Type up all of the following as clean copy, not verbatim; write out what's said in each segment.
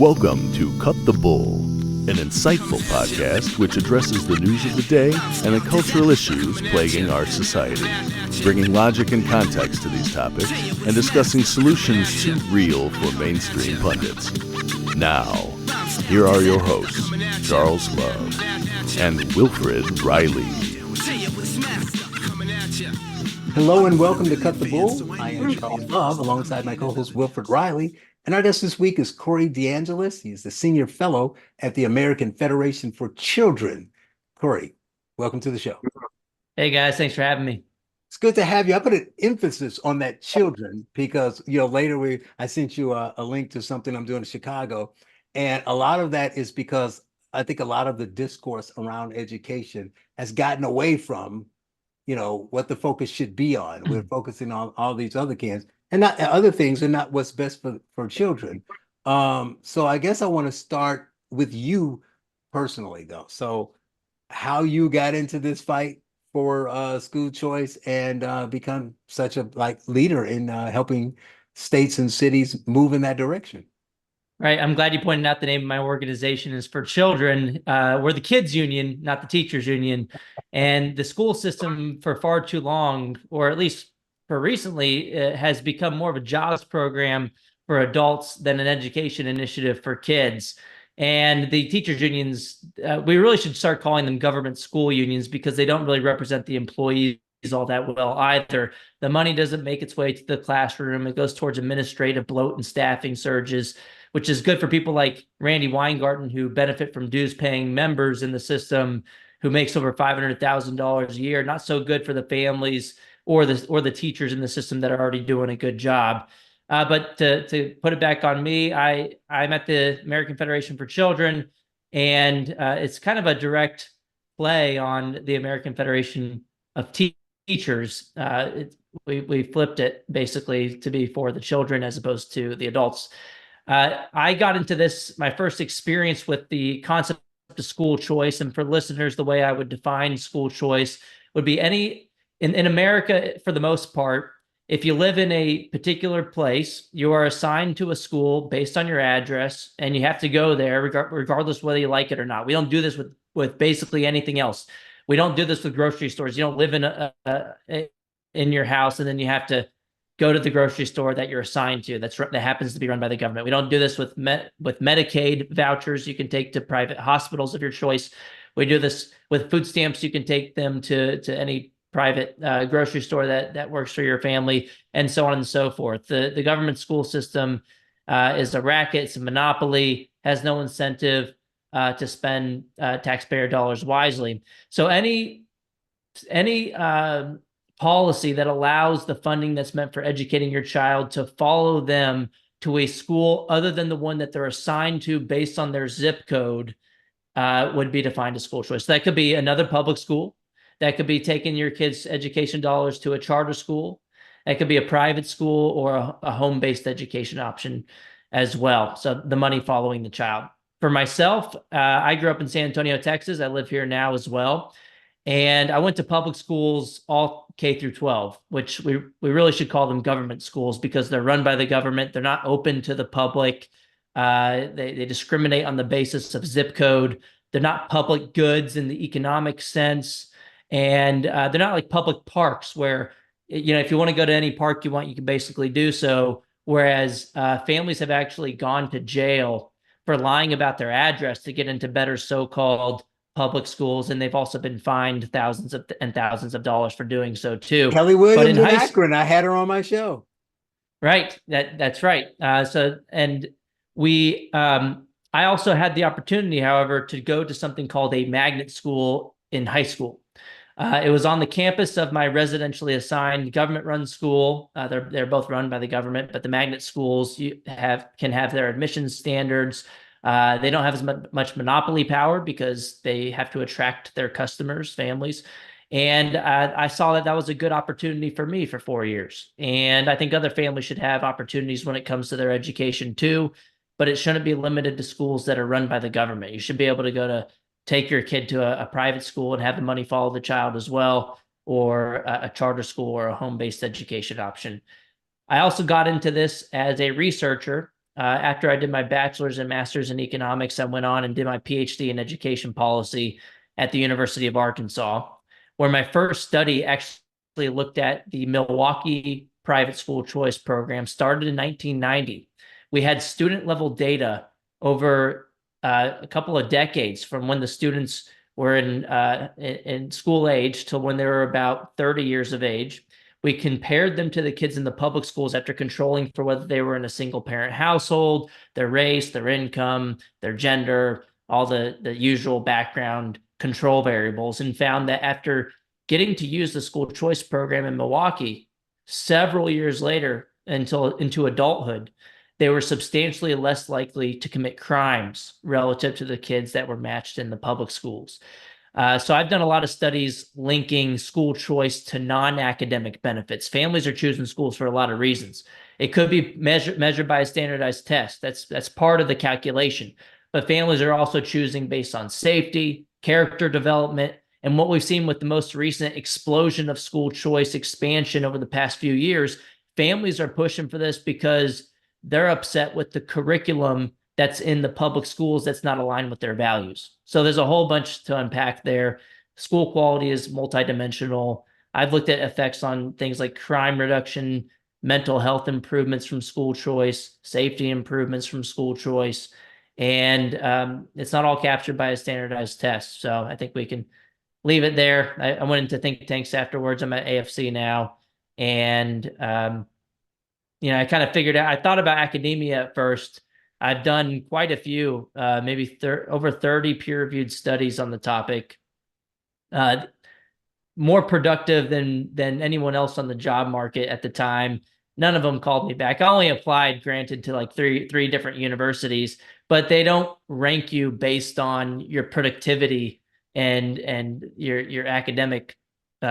Welcome to Cut the Bull, an insightful podcast which addresses the news of the day and the cultural issues plaguing our society, bringing logic and context to these topics and discussing solutions too real for mainstream pundits. Now, here are your hosts, Charles Love and Wilfred Riley. Hello and welcome to Cut the Bull. I am Charles Love alongside my co-host Wilfred Riley. And our guest this week is Corey DeAngelis. He's the senior fellow at the American Federation for Children. Corey, welcome to the show. Hey guys, thanks for having me. It's good to have you. I put an emphasis on that children because, later I sent you a link to something I'm doing in Chicago. And a lot of that is because I think a lot of the discourse around education has gotten away from, what the focus should be on. We're focusing on all these other kids and not other things and not what's best for children. So I guess I want to start with you personally, though. So how you got into this fight for school choice and become such a leader in helping states and cities move in that direction. Right. I'm glad you pointed out the name of my organization is For Children. We're the kids union, not the teachers union. And the school system for far too long, or at least for recently, has become more of a jobs program for adults than an education initiative for kids. And the teachers unions, we really should start calling them government school unions because they don't really represent the employees all that well either. The money doesn't make its way to the classroom. It goes towards administrative bloat and staffing surges, which is good for people like Randy Weingarten, who benefit from dues paying members in the system, who makes over $500,000 a year. Not so good for the families or the teachers in the system that are already doing a good job. But to put it back on me, I'm at the American Federation for Children, and it's kind of a direct play on the American Federation of Teachers. We flipped it basically to be for the children as opposed to the adults. I got into this, my first experience with the concept of school choice, and for listeners, the way I would define school choice would be in America, for the most part, if you live in a particular place, you are assigned to a school based on your address, and you have to go there regardless whether you like it or not. We don't do this with basically anything else. We don't do this with grocery stores. You don't live in your house and then you have to go to the grocery store that you're assigned to. That happens to be run by the government. We don't do this with Medicaid vouchers you can take to private hospitals of your choice. We do this with food stamps. You can take them to any private grocery store that works for your family, and so on and so forth. The government school system is a racket. It's a monopoly, has no incentive to spend taxpayer dollars wisely. So any policy that allows the funding that's meant for educating your child to follow them to a school other than the one that they're assigned to based on their zip code would be defined as school choice. So that could be another public school. That could be taking your kids' education dollars to a charter school. That could be a private school or a home-based education option as well. So the money following the child. For myself, I grew up in San Antonio, Texas. I live here now as well. And I went to public schools, all K through 12, which we really should call them government schools because they're run by the government. They're not open to the public. They discriminate on the basis of zip code. They're not public goods in the economic sense. And they're not like public parks where, if you want to go to any park you want, you can basically do so. Whereas families have actually gone to jail for lying about their address to get into better so-called public schools, and they've also been fined thousands of dollars for doing so too. Kelly Williams in Akron, I had her on my show. Right, that's right. I also had the opportunity, however, to go to something called a magnet school in high school. It was on the campus of my residentially assigned government-run school. They're both run by the government, but the magnet schools can have their admissions standards. They don't have as much monopoly power because they have to attract their customers, families. And I saw that was a good opportunity for me for 4 years. And I think other families should have opportunities when it comes to their education too, but it shouldn't be limited to schools that are run by the government. You should be able to take your kid to a private school and have the money follow the child as well, or a charter school or a home-based education option. I also got into this as a researcher After I did my bachelor's and master's in economics, I went on and did my PhD in education policy at the University of Arkansas, where my first study actually looked at the Milwaukee private school choice program, started in 1990. We had student level data over a couple of decades from when the students were in school age till when they were about 30 years of age. We compared them to the kids in the public schools after controlling for whether they were in a single parent household, their race, their income, their gender, all the usual background control variables, and found that after getting to use the school choice program in Milwaukee several years later until into adulthood, they were substantially less likely to commit crimes relative to the kids that were matched in the public schools. So I've done a lot of studies linking school choice to non-academic benefits. Families are choosing schools for a lot of reasons. It could be measured by a standardized test. That's part of the calculation. But families are also choosing based on safety, character development, and what we've seen with the most recent explosion of school choice expansion over the past few years, families are pushing for this because they're upset with the curriculum that's in the public schools that's not aligned with their values. So there's a whole bunch to unpack there. School quality is multidimensional. I've looked at effects on things like crime reduction, mental health improvements from school choice, safety improvements from school choice, and it's not all captured by a standardized test. So I think we can leave it there. I went into think tanks afterwards. I'm at AFC now, and I kind of figured out. I thought about academia at first. I've done quite a few, maybe over 30 peer-reviewed studies on the topic. More productive than anyone else on the job market at the time. None of them called me back. I only applied, granted, to like three different universities, but they don't rank you based on your productivity and your academic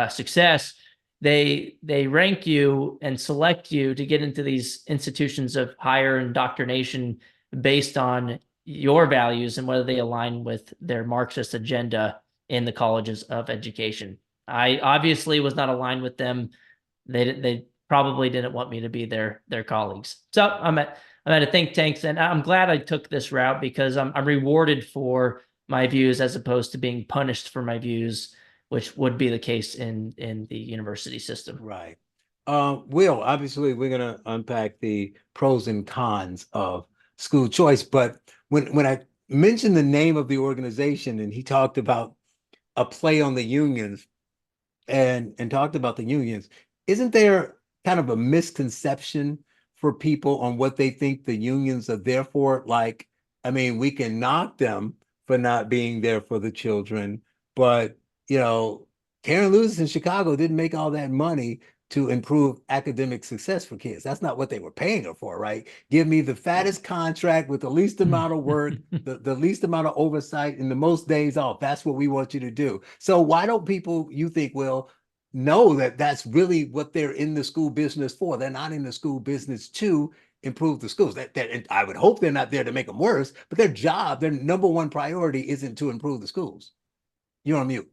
success. They rank you and select you to get into these institutions of higher indoctrination based on your values and whether they align with their Marxist agenda in the colleges of education. I obviously was not aligned with them. They probably didn't want me to be their colleagues. So I'm at a think tank, and I'm glad I took this route because I'm rewarded for my views as opposed to being punished for my views, which would be the case in the university system. Right. Will, obviously we're going to unpack the pros and cons of school choice, but when I mentioned the name of the organization and he talked about a play on the unions and talked about the unions, isn't there kind of a misconception for people on what they think the unions are there for? Like, I mean, we can knock them for not being there for the children, but Karen Lewis in Chicago didn't make all that money to improve academic success for kids. That's not what they were paying her for, right? Give me the fattest contract with the least amount of work, the least amount of oversight, and the most days off. That's what we want you to do. So why don't people, you think, will know that that's really what they're in the school business for? They're not in the school business to improve the schools. That I would hope they're not there to make them worse, but their job, their number one priority isn't to improve the schools. You're on mute.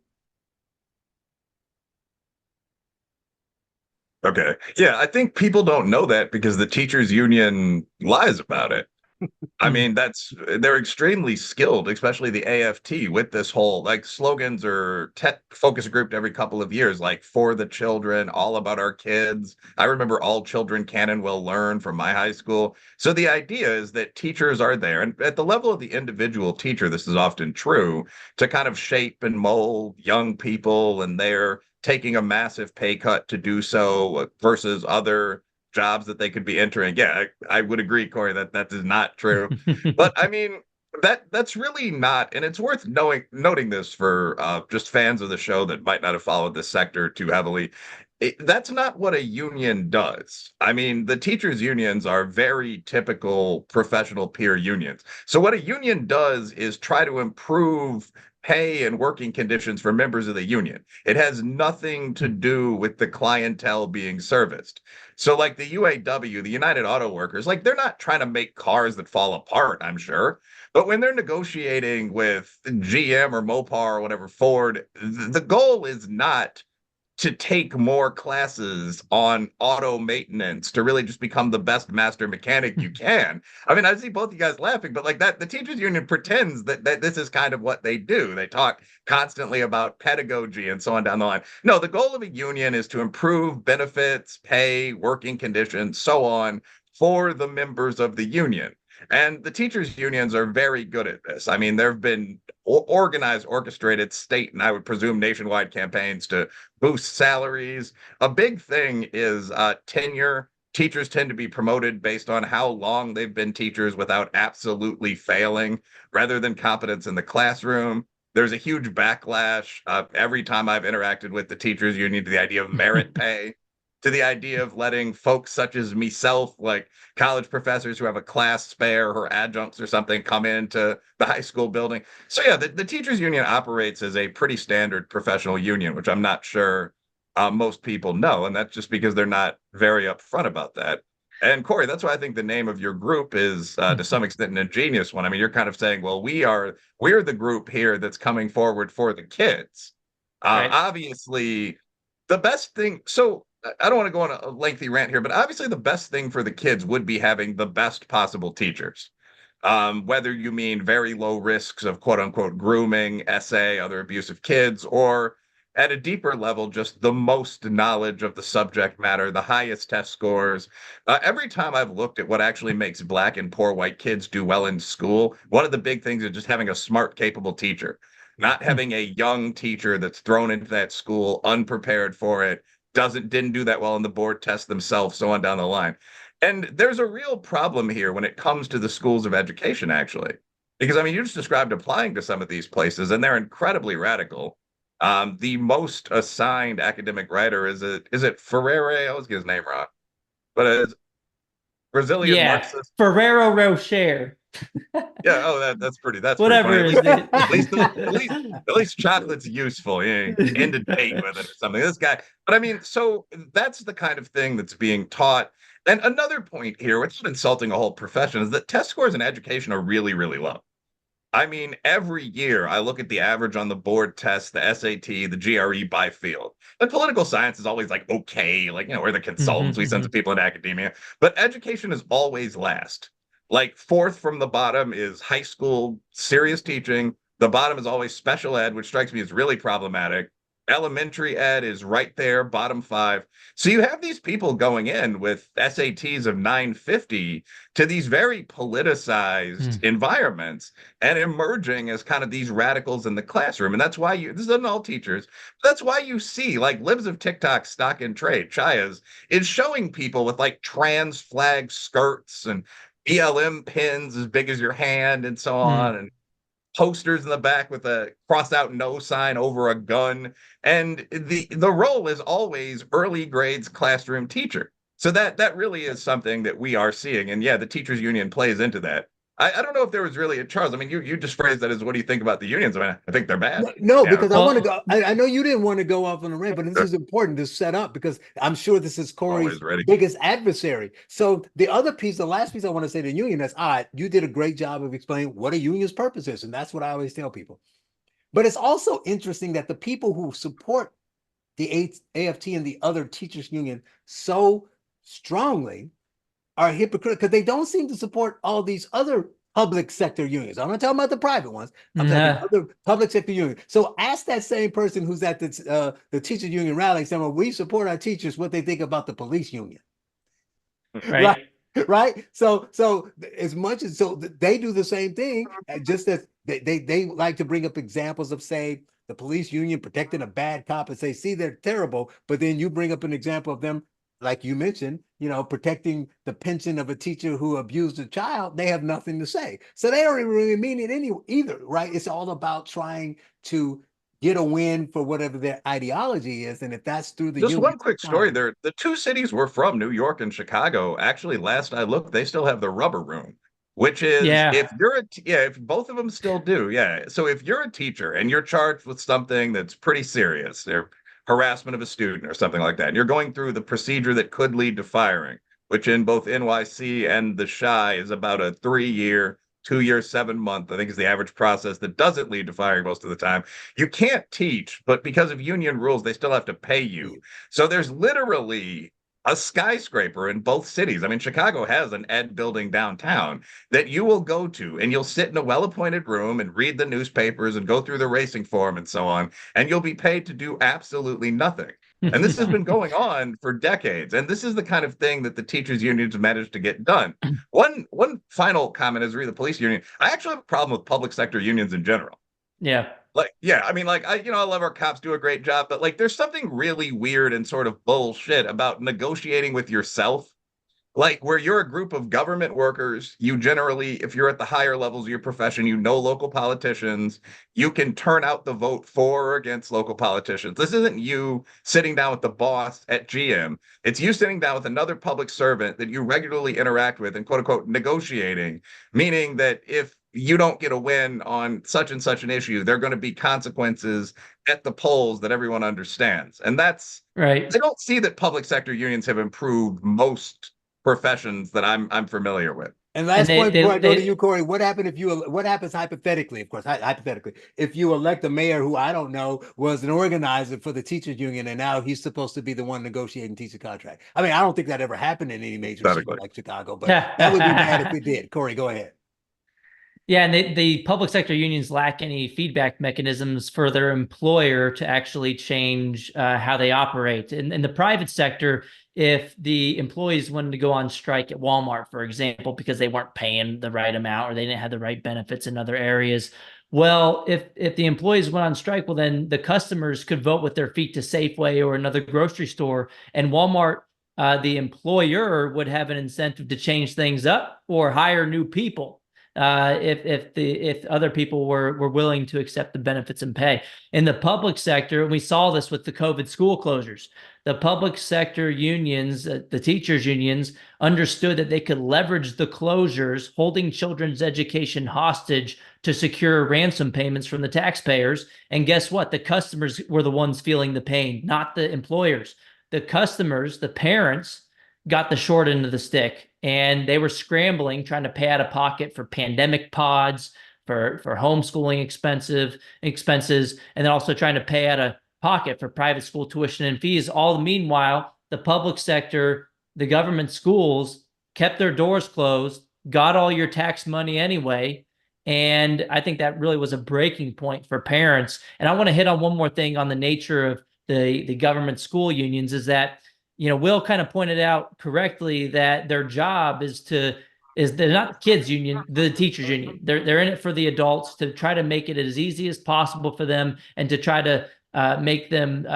Okay. Yeah, I think people don't know that because the teachers union lies about it. I mean, they're extremely skilled, especially the AFT, with this whole like slogans or tech focus group every couple of years, like for the children, all about our kids. I remember all children can and will learn from my high school. So the idea is that teachers are there, and at the level of the individual teacher, this is often true, to kind of shape and mold young people, and they're taking a massive pay cut to do so versus other jobs that they could be entering. Yeah, I would agree, Corey, that is not true. But I mean, that's really not, and it's worth noting this for just fans of the show that might not have followed this sector too heavily. That's not what a union does. I mean, the teachers' unions are very typical professional peer unions. So what a union does is try to improve pay and working conditions for members of the union. It has nothing to do with the clientele being serviced. So like the UAW, the United Auto Workers, like they're not trying to make cars that fall apart, I'm sure. But when they're negotiating with GM or Mopar or whatever, Ford, the goal is not to take more classes on auto maintenance to really just become the best master mechanic you can. I mean, I see both you guys laughing, but like that, the teachers union pretends that this is kind of what they do. They talk constantly about pedagogy and so on down the line. No, the goal of a union is to improve benefits, pay, working conditions, so on for the members of the union. And the teachers unions are very good at this. I mean, there have been organized, orchestrated state, and I would presume nationwide campaigns to boost salaries. A big thing is tenure. Teachers tend to be promoted based on how long they've been teachers without absolutely failing, rather than competence in the classroom. There's a huge backlash every time I've interacted with the teachers union to the idea of merit pay, to the idea of letting folks such as myself, like college professors who have a class spare or adjuncts or something, come into the high school building. So yeah, the teachers union operates as a pretty standard professional union, which I'm not sure most people know, and that's just because they're not very upfront about that. And Corey, that's why I think the name of your group is to some extent an ingenious one. I mean, you're kind of saying, well, we're the group here that's coming forward for the kids. Right. Obviously, the best thing. So I don't want to go on a lengthy rant here, but obviously the best thing for the kids would be having the best possible teachers. Whether you mean very low risks of quote unquote grooming, SA, other abusive kids, or at a deeper level, just the most knowledge of the subject matter, the highest test scores. Every time I've looked at what actually makes Black and poor white kids do well in school, one of the big things is just having a smart, capable teacher, not having a young teacher that's thrown into that school unprepared for it, didn't do that well on the board test themselves, so on down the line. And there's a real problem here when it comes to the schools of education, actually, because I mean, you just described applying to some of these places, and they're incredibly radical. The most assigned academic writer is it Ferrere? I always get his name wrong, but it's Brazilian Yeah, Marxist. Ferrero Rocher. Yeah, oh, that's pretty Whatever funny. his name. At least chocolate's useful. You end a date with it or something. This guy, but I mean, so that's the kind of thing that's being taught. And another point here, without insulting a whole profession, is that test scores in education are really, really low. I mean, every year I look at the average on the board test, the SAT, the GRE by field. And political science is always like, okay, like, we're the consultants, we send some people in academia. But education is always last. Like, fourth from the bottom is high school serious teaching. The bottom is always special ed, which strikes me as really problematic. Elementary ed is right there, bottom five. So you have these people going in with SATs of 950 to these very politicized environments and emerging as kind of these radicals in the classroom. And that's why this isn't all teachers, that's why you see like Libs of TikTok stock in trade, Chaya's, is showing people with like trans flag skirts and BLM pins as big as your hand and so on, and posters in the back with a cross out no sign over a gun. And the role is always early grades classroom teacher. So that really is something that we are seeing. And yeah, the teachers union plays into that. I don't know if there was really a Charles. I mean, you just phrased that as what do you think about the unions? I mean, I think they're bad. No, Yeah. because I want to go. I know you didn't want to go off on a rant, but this is important to set up because I'm sure this is Corey's Always ready. biggest adversary. So the other piece, the last piece I want to say to the union is, all right, you did a great job of explaining what a union's purpose is, and that's what I always tell people. But it's also interesting that the people who support the AFT and the other teachers union so strongly are hypocritical because they don't seem to support all these other public sector unions. I'm not talking about the private ones. I'm talking other public sector unions. So ask that same person who's at the teachers union rally saying, well, we support our teachers, what they think about the police union. Right. Right. So as much as they do the same thing, just as they like to bring up examples of, say, the police union protecting a bad cop and say, see, they're terrible. But then you bring up an example of them, like you mentioned, protecting the pension of a teacher who abused a child. They have nothing to say. So they don't really mean it either, right? It's all about trying to get a win for whatever their ideology is. And if that's through the Just union, one quick story there. The two cities we're from, New York and Chicago, actually, last I looked, they still have the rubber room, which is if you're if both of them still do. Yeah. So if you're a teacher and you're charged with something that's pretty serious, they're harassment of a student or something like that, and you're going through the procedure that could lead to firing, which in both NYC and the Chi is about a 3-year 2 year, 7 month, I think is the average process that doesn't lead to firing most of the time. You can't teach, but because of union rules, they still have to pay you. So there's literally a skyscraper in both cities. I mean, Chicago has an ed building downtown that you will go to, and you'll sit in a well-appointed room and read the newspapers and go through the racing form and so on, and you'll be paid to do absolutely nothing. And this has been going on for decades. And this is the kind of thing that the teachers' unions managed to get done. One final comment as the police union. I actually have a problem with public sector unions in general. Yeah. Like, yeah, I mean, like, I love our cops, do a great job, but like, there's something really weird and sort of bullshit about negotiating with yourself. Like, where you're a group of government workers, you generally, if you're at the higher levels of your profession, you know local politicians, you can turn out the vote for or against local politicians. This isn't you sitting down with the boss at GM. It's you sitting down with another public servant that you regularly interact with and quote unquote negotiating, meaning that if you don't get a win on such and such an issue, there are going to be consequences at the polls that everyone understands. And that's Right. I don't see that public sector unions have improved most professions that I'm familiar with. And last And point before I go to you, Corey, what happens hypothetically, of course, hypothetically, if you elect a mayor who I don't know was an organizer for the teachers union and now he's supposed to be the one negotiating teacher contract? I mean, I don't think that ever happened in any major city like Chicago, but that would be bad if it did. Corey, go ahead. Yeah, and the public sector unions lack any feedback mechanisms for their employer to actually change how they operate. In the private sector, if the employees wanted to go on strike at Walmart, for example, because they weren't paying the right amount or they didn't have the right benefits in other areas, well, if the employees went on strike, well, then the customers could vote with their feet to Safeway or another grocery store, and Walmart, the employer, would have an incentive to change things up or hire new people. If other people were willing to accept the benefits and pay. In the public sector, we saw this with the COVID school closures. The public sector unions, the teachers unions, understood that they could leverage the closures, holding children's education hostage to secure ransom payments from the taxpayers. And guess what? The customers were the ones feeling the pain, not the employers. The customers, the parents, got the short end of the stick, and they were scrambling, trying to pay out of pocket for pandemic pods, for homeschooling expenses, and then also trying to pay out of pocket for private school tuition and fees. All the meanwhile, the public sector, the government schools kept their doors closed, got all your tax money anyway. And I think that really was a breaking point for parents. And I want to hit on one more thing on the nature of the government school unions, is that, you know, Will kind of pointed out correctly that their job is they're not the kids union, the teachers union. They're in it for the adults, to try to make it as easy as possible for them and to try to make them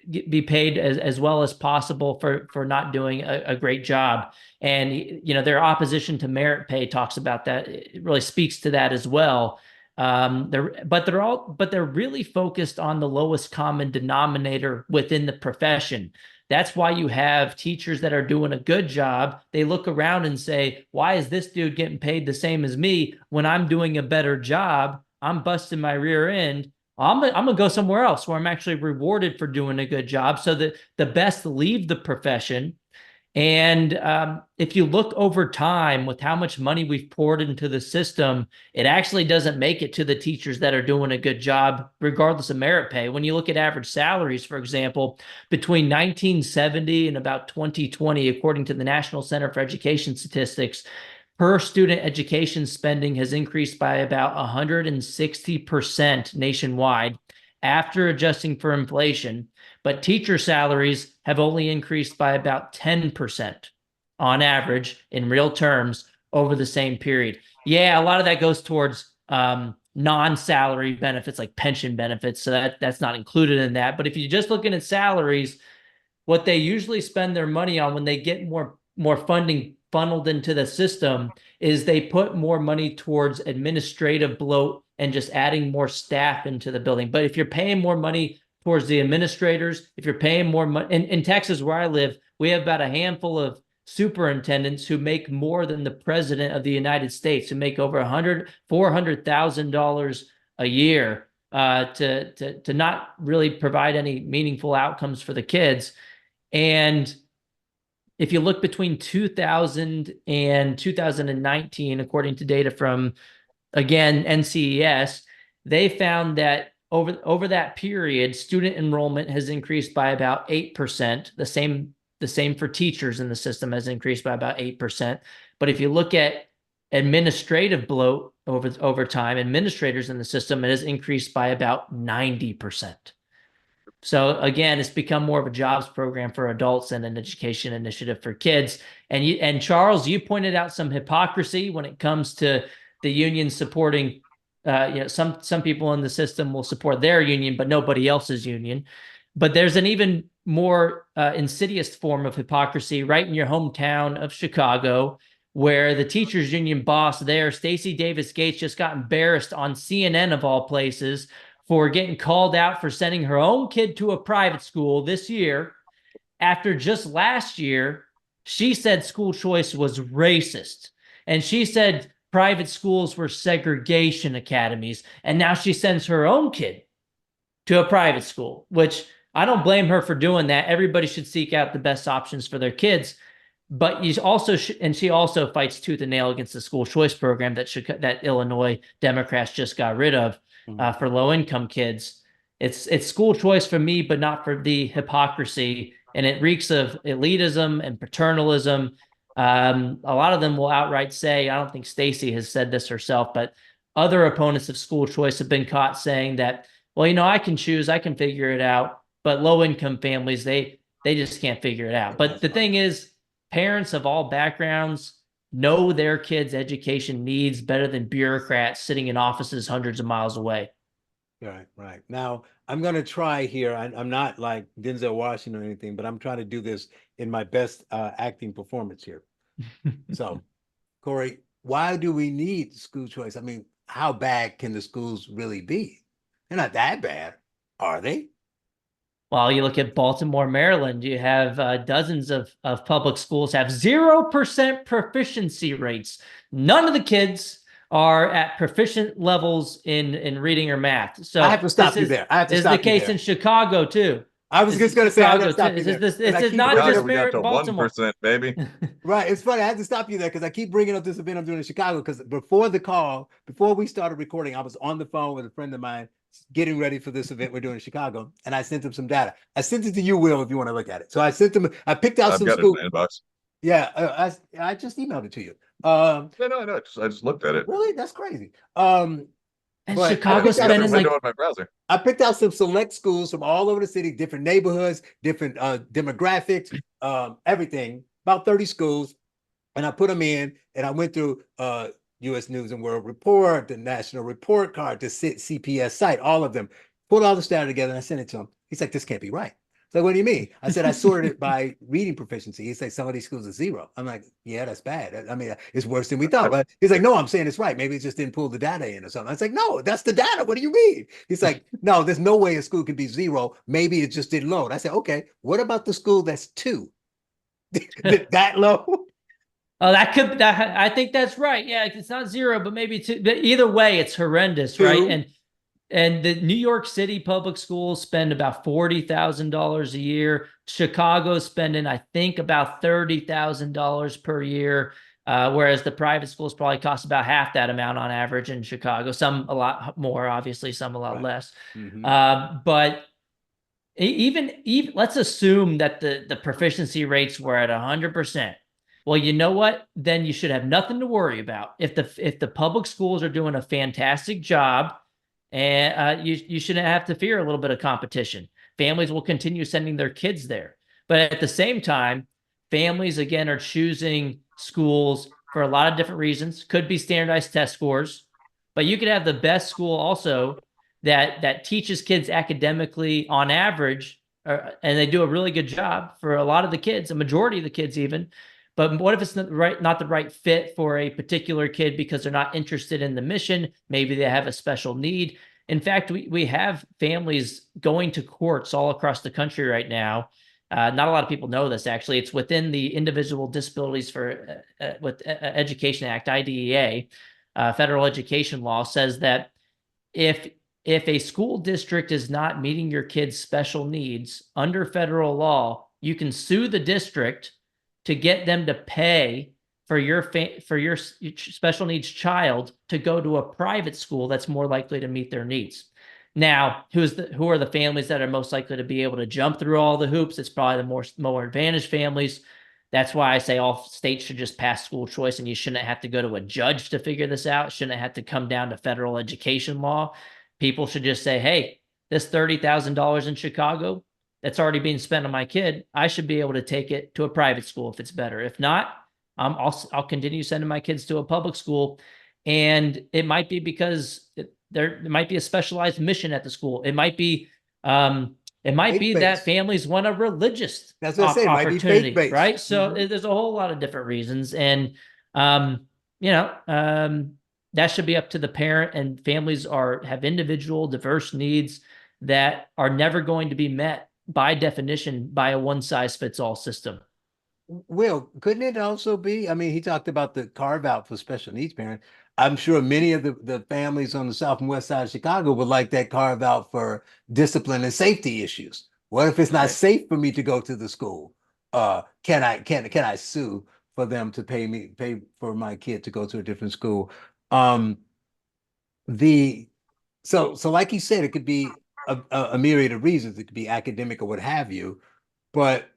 be paid as well as possible for not doing a great job. And, you know, their opposition to merit pay talks about that. It really speaks to that as well. They're really focused on the lowest common denominator within the profession. That's why you have teachers that are doing a good job. They look around and say, why is this dude getting paid the same as me when I'm doing a better job? I'm busting my rear end. I'm gonna go somewhere else where I'm actually rewarded for doing a good job, so that the best leave the profession. And if you look over time with how much money we've poured into the system, it actually doesn't make it to the teachers that are doing a good job, regardless of merit pay. When you look at average salaries, for example, between 1970 and about 2020, according to the National Center for Education Statistics, per student education spending has increased by about 160% nationwide after adjusting for inflation. But teacher salaries have only increased by about 10% on average in real terms over the same period. Yeah, a lot of that goes towards non-salary benefits like pension benefits, so that's not included in that. But if you're just looking at salaries, what they usually spend their money on when they get more funding funneled into the system is they put more money towards administrative bloat and just adding more staff into the building. But if you're paying more money towards the administrators, if you're paying more money in Texas, where I live, we have about a handful of superintendents who make more than the president of the United States, who make over $400,000 a year to not really provide any meaningful outcomes for the kids. And if you look between 2000 and 2019, according to data from, again, NCES, they found that over that period, student enrollment has increased by about 8%. The same for teachers in the system has increased by about 8%. But if you look at administrative bloat over time, administrators in the system, it has increased by about 90%. So again, it's become more of a jobs program for adults and an education initiative for kids. And Charles, you pointed out some hypocrisy when it comes to the union supporting. Some people in the system will support their union, but nobody else's union. But there's an even more insidious form of hypocrisy right in your hometown of Chicago, where the teachers union boss there, Stacey Davis Gates, just got embarrassed on CNN of all places for getting called out for sending her own kid to a private school this year, after just last year, she said school choice was racist. And she said private schools were segregation academies. And now she sends her own kid to a private school, which I don't blame her for doing that. Everybody should seek out the best options for their kids. But you also and she also fights tooth and nail against the school choice program that Illinois Democrats just got rid of for low-income kids. It's school choice for me, but not for the hypocrisy. And it reeks of elitism and paternalism. A lot of them will outright say, I don't think Stacey has said this herself, but other opponents of school choice have been caught saying that, well, I can choose, I can figure it out. But low-income families, they just can't figure it out. But the thing is, parents of all backgrounds know their kids' education needs better than bureaucrats sitting in offices hundreds of miles away. Right. Now, I'm going to try here. I'm not like Denzel Washington or anything, but I'm trying to do this in my best acting performance here. So, Corey, why do we need school choice? I mean, how bad can the schools really be? They're not that bad, are they? Well, you look at Baltimore, Maryland, you have dozens of public schools have 0% proficiency rates. None of the kids are at proficient levels in reading or math. So I have to stop you there. I have to stop you there. This is the case in Chicago too. I was just going to say, I have to stop you there. This is not just Baltimore. 1%, baby. Right. It's funny. I had to stop you there because I keep bringing up this event I'm doing in Chicago, because before we started recording, I was on the phone with a friend of mine getting ready for this event we're doing in Chicago, and I sent him some data. I sent it to you, Will, if you want to look at it. So I sent him, I picked out some schools. Yeah, I just emailed it to you. No, I just looked at it. Really? That's crazy. And Chicago spending like on my browser. I picked out some select schools from all over the city, different neighborhoods, different demographics, everything, about 30 schools. And I put them in, and I went through U.S. News and World Report, the National Report Card, the CPS site, all of them. Put all the data together, and I sent it to him. He's like, this can't be right. So what do you mean? I said, I sorted it by reading proficiency. He's like, some of these schools are 0. I'm like, yeah, that's bad. I mean, it's worse than we thought. But he's like, no, I'm saying it's right. Maybe it just didn't pull the data in or something. I was like, no, that's the data. What do you mean? He's like, no, there's no way a school can be 0. Maybe it just didn't load. I said, okay, what about the school that's 2? That low? Oh, I think that's right. Yeah, it's not 0, but maybe 2. But either way, it's horrendous, 2. Right? And the New York City public schools spend about $40,000 a year. Chicago's spending, I think, about $30,000 per year, whereas the private schools probably cost about half that amount on average in Chicago. Some a lot more, obviously, some a lot less. But even let's assume that the proficiency rates were at 100%. Well, you know what? Then you should have nothing to worry about. If the public schools are doing a fantastic job, and you shouldn't have to fear a little bit of competition. Families will continue sending their kids there. But at the same time, families, again, are choosing schools for a lot of different reasons. Could be standardized test scores, but you could have the best school also that teaches kids academically on average, and they do a really good job for a lot of the kids, a majority of the kids even. But what if it's not the right fit for a particular kid because they're not interested in the mission? Maybe they have a special need. In fact, we have families going to courts all across the country right now. Not a lot of people know this, actually. It's within the Individual Disabilities for Education Act, IDEA. Federal education law says that if a school district is not meeting your kid's special needs under federal law, you can sue the district to get them to pay for your special needs child to go to a private school that's more likely to meet their needs. Now, who are the families that are most likely to be able to jump through all the hoops? It's probably the more advantaged families. That's why I say all states should just pass school choice, and you shouldn't have to go to a judge to figure this out. Shouldn't have to come down to federal education law. People should just say, hey, this $30,000 in Chicago that's already being spent on my kid, I should be able to take it to a private school if it's better. If not, I'll continue sending my kids to a public school. And it might be because there might be a specialized mission at the school. It might be that families want a religious That's what I say. It might be opportunity, faith-based. right? So there's a whole lot of different reasons, and that should be up to the parent. And families have individual, diverse needs that are never going to be met by definition by a one-size-fits-all system. Will, couldn't it also be? I mean, he talked about the carve out for special needs parents. I'm sure many of the families on the south and west side of Chicago would like that carve out for discipline and safety issues. What if it's not safe for me to go to the school? Can I sue for them to pay for my kid to go to a different school? So like you said, it could be a myriad of reasons. It could be academic or what have you, but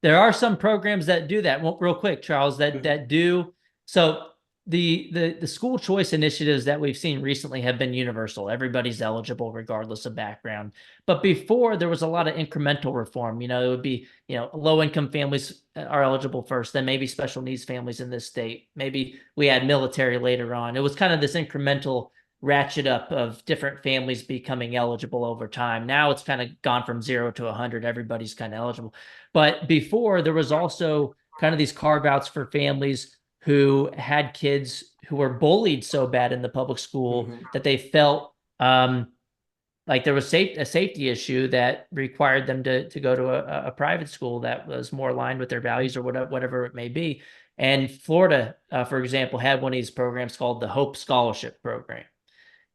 there are some programs that do that. Well, real quick, Charles, that do. So the school choice initiatives that we've seen recently have been universal. Everybody's eligible regardless of background. But before, there was a lot of incremental reform. It would be, low-income families are eligible first, then maybe special needs families in this state. Maybe we had military later on. It was kind of this incremental ratchet up of different families becoming eligible over time. Now it's kind of gone from 0 to 100. Everybody's kind of eligible. But before, there was also kind of these carve outs for families who had kids who were bullied so bad in the public school that they felt like there was a safety issue that required them to go to a private school that was more aligned with their values or whatever it may be. And Florida, for example, had one of these programs called the Hope Scholarship Program.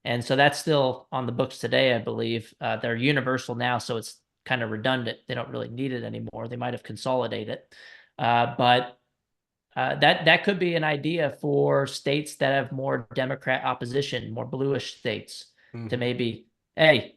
And so that's still on the books today, I believe. They're universal now, so it's kind of redundant. They don't really need it anymore. They might have consolidated it. But that could be an idea for states that have more Democrat opposition, more bluish states, to maybe, hey,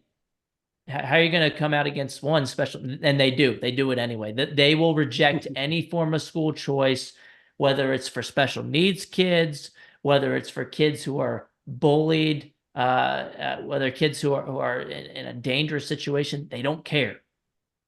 how are you going to come out against one special? And they do it anyway. They will reject any form of school choice, whether it's for special needs kids, whether it's for kids who are bullied, whether kids who are in a dangerous situation. They don't care,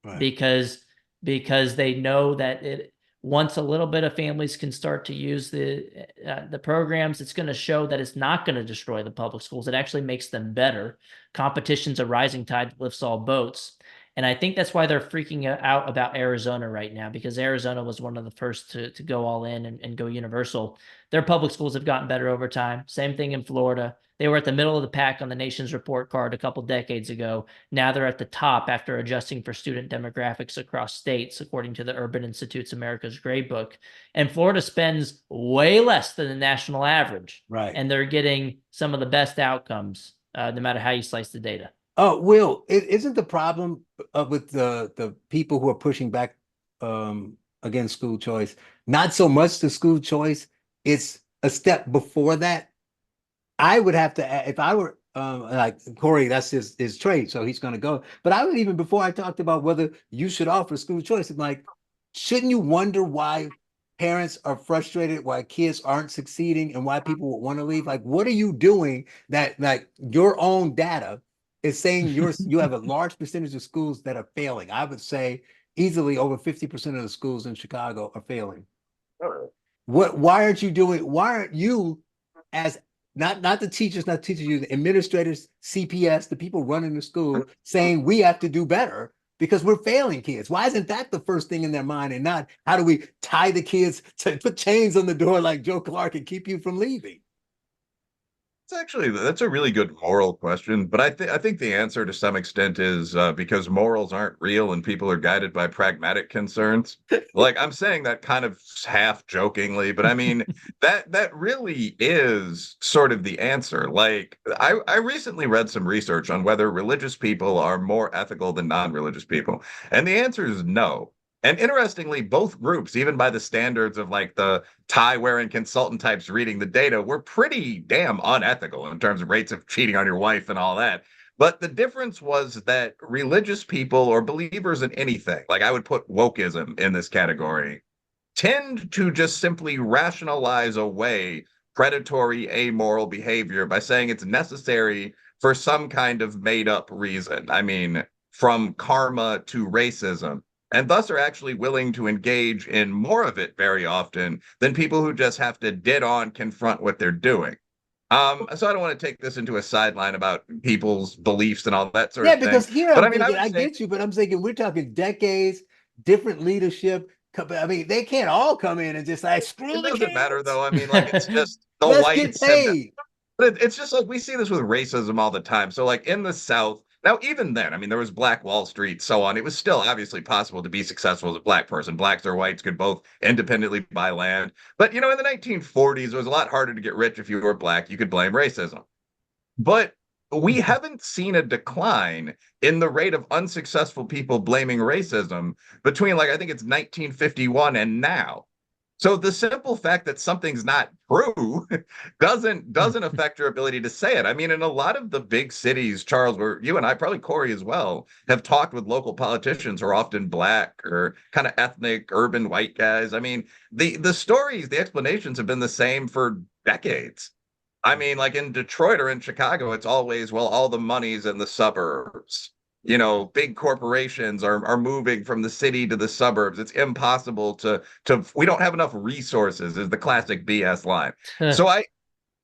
right? Because they know that once a little bit of families can start to use the programs, it's going to show that it's not going to destroy the public schools. It actually makes them better. Competition's a rising tide that lifts all boats. And I think that's why they're freaking out about Arizona right now, because Arizona was one of the first to go all in and go universal. Their public schools have gotten better over time. Same thing in Florida. They were at the middle of the pack on the nation's report card a couple decades ago. Now they're at the top after adjusting for student demographics across states, according to the Urban Institute's America's Gray Book. And Florida spends way less than the national average. Right. And they're getting some of the best outcomes, no matter how you slice the data. Oh, Will, isn't the problem with the people who are pushing back against school choice not so much the school choice, it's a step before that? I would have to, if I were like Corey, that's his trade, so he's going to go. But I would, even before I talked about whether you should offer school choice, I'm like, shouldn't you wonder why parents are frustrated, why kids aren't succeeding, and why people would want to leave? Like, what are you doing that, like, your own data is saying you have a large percentage of schools that are failing? I would say easily over 50% of the schools in Chicago are failing. Why aren't you as not the teachers, you, the administrators, CPS, the people running the school, saying we have to do better because we're failing kids? Why isn't that the first thing in their mind, and not how do we tie the kids to put chains on the door like Joe Clark and keep you from leaving? That's a really good moral question, but I think the answer to some extent is because morals aren't real and people are guided by pragmatic concerns. Like, I'm saying that kind of half jokingly, but I mean that really is sort of the answer. Like, I recently read some research on whether religious people are more ethical than non-religious people, and the answer is no. And interestingly, both groups, even by the standards of like the tie-wearing consultant types reading the data, were pretty damn unethical in terms of rates of cheating on your wife and all that. But the difference was that religious people or believers in anything, like I would put wokeism in this category, tend to just simply rationalize away predatory, amoral behavior by saying it's necessary for some kind of made up reason. I mean, from karma to racism, and thus are actually willing to engage in more of it very often than people who just have to dead on confront what they're doing. So I don't want to take this into a sideline about people's beliefs and all that sort Yeah, of thing. because here But I'm I mean, I thinking, would I say get you, but I'm thinking we're talking decades, different leadership. I mean, they can't all come in and just like screw it the doesn't matter kids. though. I mean, like it's just the Let's get whites have paid. but it's just like we see this with racism all the time. So, like in the South, now, even then, I mean, there was Black Wall Street, so on. It was still obviously possible to be successful as a Black person. Blacks or whites could both independently buy land. But, in the 1940s, it was a lot harder to get rich if you were Black. You could blame racism. But we haven't seen a decline in the rate of unsuccessful people blaming racism between, like, I think it's 1951 and now. So the simple fact that something's not true doesn't affect your ability to say it. I mean, in a lot of the big cities, Charles, where you and I, probably Corey as well, have talked with local politicians who are often Black or kind of ethnic urban white guys. I mean, the stories, the explanations have been the same for decades. I mean, like in Detroit or in Chicago, it's always, well, all the money's in the suburbs. Big corporations are moving from the city to the suburbs. It's impossible to we don't have enough resources is the classic BS line. So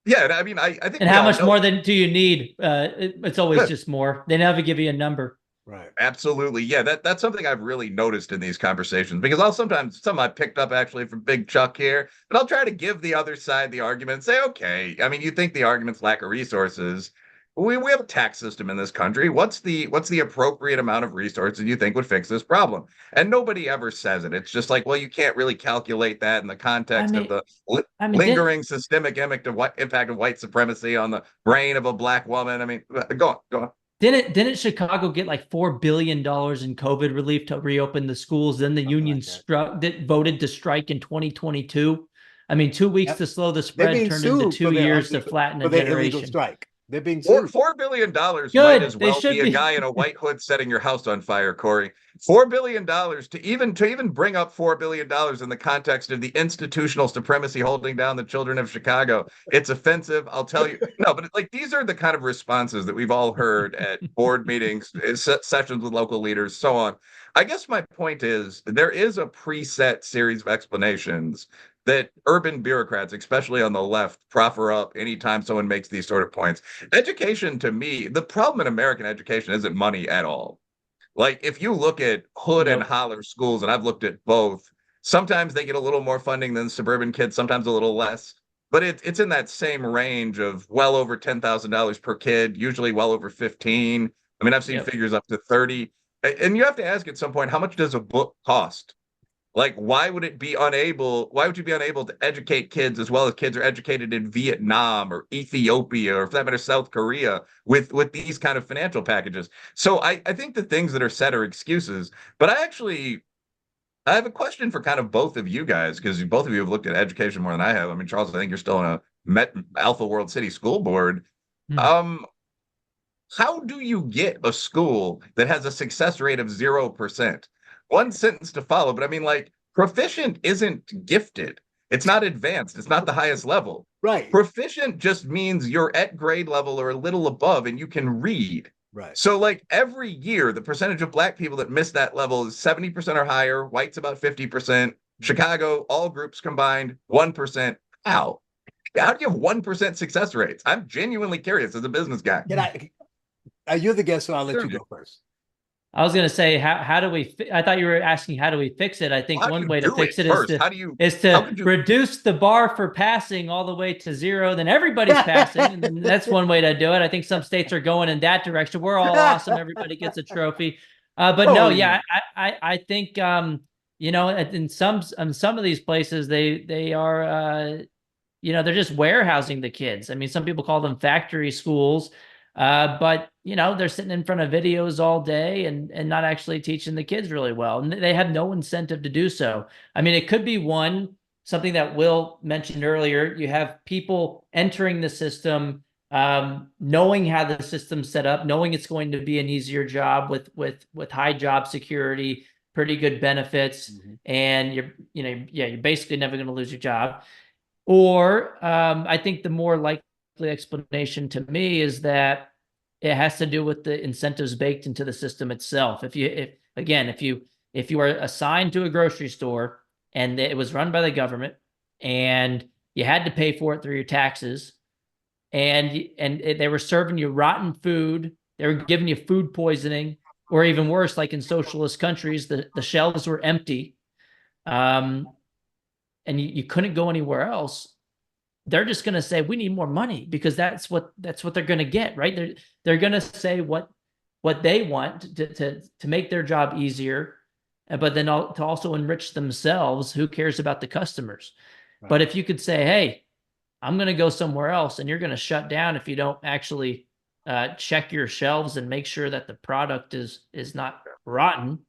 yeah, I mean, I think And we how all much know. more than do you need? It's always just more. They never give you a number. Right. Absolutely. Yeah, that's something I've really noticed in these conversations because I'll sometimes some I picked up actually from Big Chuck here, but I'll try to give the other side the argument and say, okay, I mean, you think the argument's lack of resources. We have a tax system in this country. What's the appropriate amount of resources you think would fix this problem? And nobody ever says it. It's just like, well, you can't really calculate that in the I context of mean, the did, lingering systemic impact of white supremacy on the brain of a Black woman. I mean, go on. didn't Chicago get like $4 billion in COVID relief to reopen the schools? Then the Something union like that. struck that voted to strike in 2022. I mean, 2 weeks Yep. to slow the They're spread being turned into sued for 2 years to flatten a their illegal generation. strike. They're being Four sued. $4 billion might Good. as They well should be a be. guy in a white hood setting your house on fire, Corey. $4 billion to even bring up $4 billion in the context of the institutional supremacy holding down the children of Chicago. It's offensive. I'll tell you. No, but like these are the kind of responses that we've all heard at board meetings, sessions with local leaders, so on. I guess my point is there is a preset series of explanations that urban bureaucrats, especially on the left, proffer up anytime someone makes these sort of points. Education, to me, the problem in American education isn't money at all. Like, if you look at hood and Nope. holler schools, and I've looked at both, sometimes they get a little more funding than suburban kids, sometimes a little less. But it's in that same range of well over $10,000 per kid, usually well over 15. I mean, I've seen Yep. figures up to 30. And you have to ask at some point, how much does a book cost? Like, why would you be unable to educate kids as well as kids are educated in Vietnam or Ethiopia or for that matter, South Korea with these kind of financial packages? So I think the things that are said are excuses, but I have a question for kind of both of you guys, because both of you have looked at education more than I have. I mean, Charles, I think you're still in a Alpha World City school board. Hmm. Um, how do you get a school that has a success rate of 0%? One sentence to follow, but I mean, like, proficient isn't gifted. It's not advanced. It's not the highest level. Right. Proficient just means you're at grade level or a little above and you can read. Right. So, like, every year, the percentage of Black people that miss that level is 70% or higher, whites about 50%, Chicago, all groups combined, 1%. How do you have 1% success rates? I'm genuinely curious as a business guy. You're the guest, so I'll let you go first. I was going to say, how do we, I thought you were asking, how do we fix it? I think How do one you way to do fix it it is first? to, How do you- is how to could you- reduce the bar for passing all the way to zero. Then everybody's passing. And then that's one way to do it. I think some states are going in that direction. We're all awesome. Everybody gets a trophy. But no, yeah, I think, in some of these places, they are, they're just warehousing the kids. I mean, some people call them factory schools. But they're sitting in front of videos all day and not actually teaching the kids really well, and they have no incentive to do so. I mean, it could be something that Will mentioned earlier. You have people entering the system, knowing how the system's set up, knowing it's going to be an easier job with high job security, pretty good benefits, and you're basically never going to lose your job. Or I think the more likely explanation to me is that it has to do with the incentives baked into the system itself. If you are assigned to a grocery store and it was run by the government and you had to pay for it through your taxes, and they were serving you rotten food, they were giving you food poisoning, or even worse, like in socialist countries, the shelves were empty, and you couldn't go anywhere else. They're just going to say, we need more money, because that's what they're going to get, right? They're going to say what they want to make their job easier, but then to also enrich themselves. Who cares about the customers? Right. But if you could say, hey, I'm going to go somewhere else, and you're going to shut down if you don't actually check your shelves and make sure that the product is not rotten,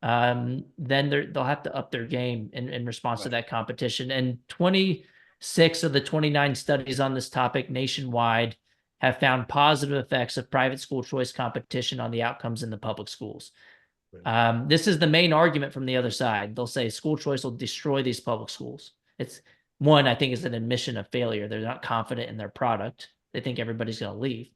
then they'll have to up their game in response to that competition. And 26 of the 29 studies on this topic nationwide have found positive effects of private school choice competition on the outcomes in the public schools. Right. This is the main argument from the other side. They'll say school choice will destroy these public schools. It's one, I think, is an admission of failure. They're not confident in their product. They think everybody's going to leave.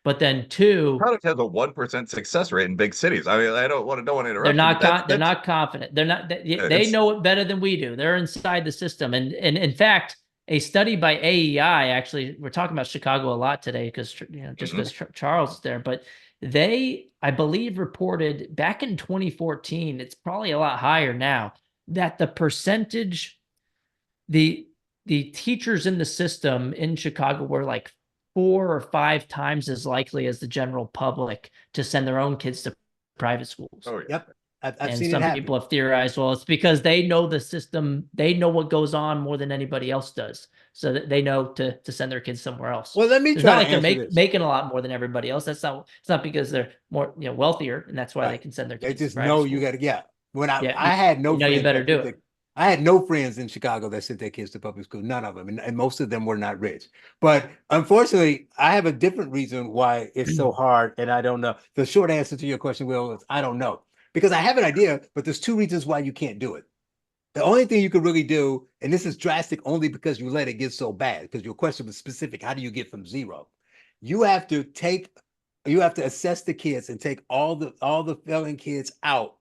But then two, the product has a 1% success rate in big cities. I mean, I don't want to interrupt. They're not confident. They know it better than we do. They're inside the system. And in fact, a study by AEI, actually, we're talking about Chicago a lot today because because Charles is there, but they, I believe, reported back in 2014, it's probably a lot higher now, that the percentage, the teachers in the system in Chicago were like 4 or 5 times as likely as the general public to send their own kids to private schools. Oh, yeah. Yep. I've and seen some it happen. people have theorized, well, it's because they know the system, they know what goes on more than anybody else does, so that they know to send their kids somewhere else. Well, let me It's try not to like they're answer this. making a lot more than everybody else. It's not because they're more wealthier, and that's why Right. they can send their They kids. just to private know school. you got to. Yeah. When I Yeah, had no friends you better do it. I had no friends in Chicago that sent their kids to public school. None of them, and most of them were not rich. But unfortunately, I have a different reason why it's so hard, and I don't know. The short answer to your question, Will, is I don't know, because I have an idea, but there's 2 reasons why you can't do it. The only thing you could really do, and this is drastic only because you let it get so bad, because your question was specific, how do you get from 0? You have to assess the kids and take all the failing kids out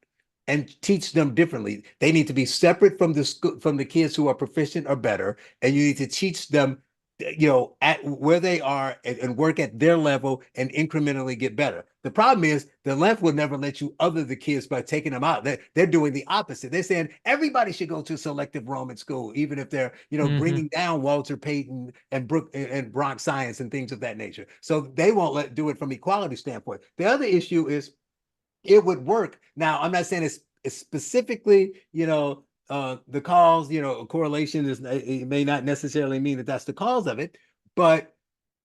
and teach them differently. They need to be separate from the kids who are proficient or better, and you need to teach them at where they are and work at their level and incrementally get better. The problem is the left will never let you other the kids by taking them out. They're doing the opposite. They're saying everybody should go to selective Roman school, even if they're bringing down Walter Payton and Bronx Science and things of that nature. So they won't do it from equality standpoint. The other issue is it would work. Now, I'm not saying it's specifically, the cause, a correlation it may not necessarily mean that that's the cause of it. But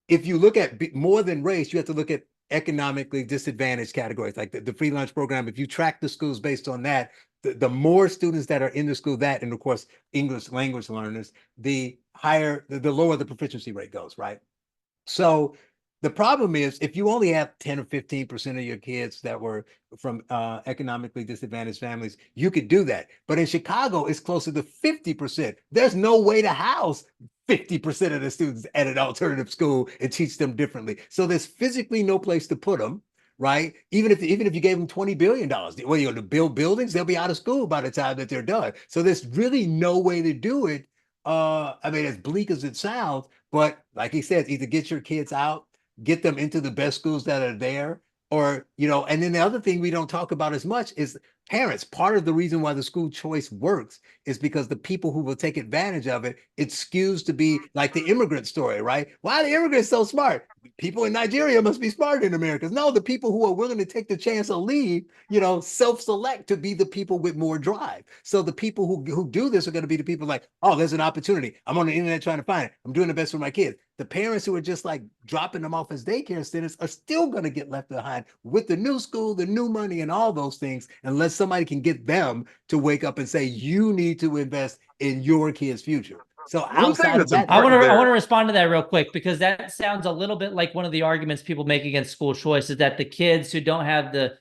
if you look at more than race, you have to look at economically disadvantaged categories, like the free lunch program. If you track the schools based on that, the more students that are in the school and of course, English language learners, the lower the proficiency rate goes, right? So the problem is if you only have 10 or 15% of your kids that were from economically disadvantaged families, you could do that. But in Chicago, it's closer to 50%. There's no way to house 50% of the students at an alternative school and teach them differently. So there's physically no place to put them, right? Even if you gave them $20 billion, to build buildings, they'll be out of school by the time that they're done. So there's really no way to do it. I mean, as bleak as it sounds, but like he says, either get your kids out, get them into the best schools that are there, or and then the other thing we don't talk about as much is parents, part of the reason why the school choice works is because the people who will take advantage of it, it skews to be like the immigrant story, right? Why are the immigrants so smart? People in Nigeria must be smarter than Americans. No, the people who are willing to take the chance to leave, self-select to be the people with more drive. So the people who do this are going to be the people like, oh, there's an opportunity. I'm on the internet trying to find it. I'm doing the best for my kids. The parents who are just like dropping them off as daycare centers are still going to get left behind with the new school, the new money, and all those things, unless somebody can get them to wake up and say, you need to invest in your kid's future. So One thing outside of that's that, I want important to I want there. to respond to that real quick because that sounds a little bit like one of the arguments people make against school choice is that the kids who don't have the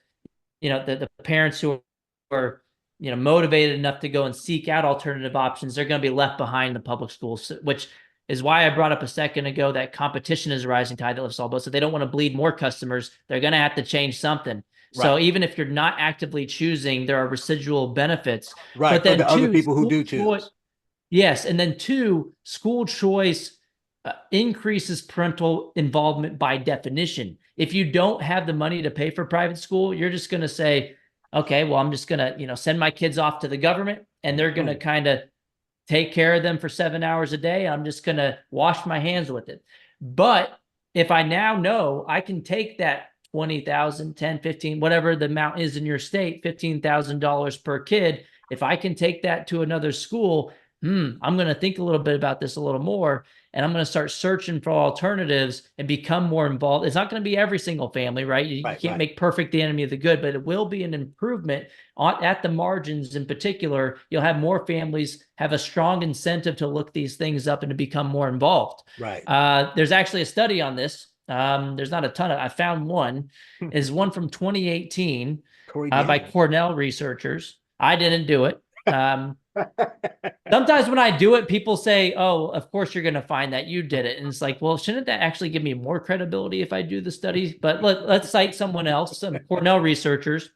parents who are motivated enough to go and seek out alternative options, they're going to be left behind in the public schools, which is why I brought up a second ago that competition is a rising tide that lifts all boats. So they don't want to bleed more customers. They're going to have to change something. So right, even if you're not actively choosing, there are residual benefits. right, But for then the other two, people who school do choice, choose. yes, and then two, school choice increases parental involvement by definition. If you don't have the money to pay for private school, you're just going to say, okay, well, I'm just going to, send my kids off to the government and they're going to kind of take care of them for 7 hours a day. I'm just going to wash my hands with it. But if I now know I can take that 20,000, 10, 15, whatever the amount is in your state, $15,000 per kid, if I can take that to another school, I'm going to think a little bit about this a little more. And I'm going to start searching for alternatives and become more involved. It's not going to be every single family, right? You Right, can't right. make perfect the enemy of the good, but it will be an improvement at the margins. In particular, you'll have more families have a strong incentive to look these things up and to become more involved. Right. There's actually a study on this. There's not a ton I found one is one from 2018 by Cornell researchers. I didn't do it. Sometimes when I do it, people say, oh, of course you're going to find that you did it. And it's like, well, shouldn't that actually give me more credibility if I do the studies? But let's cite someone else, some Cornell researchers.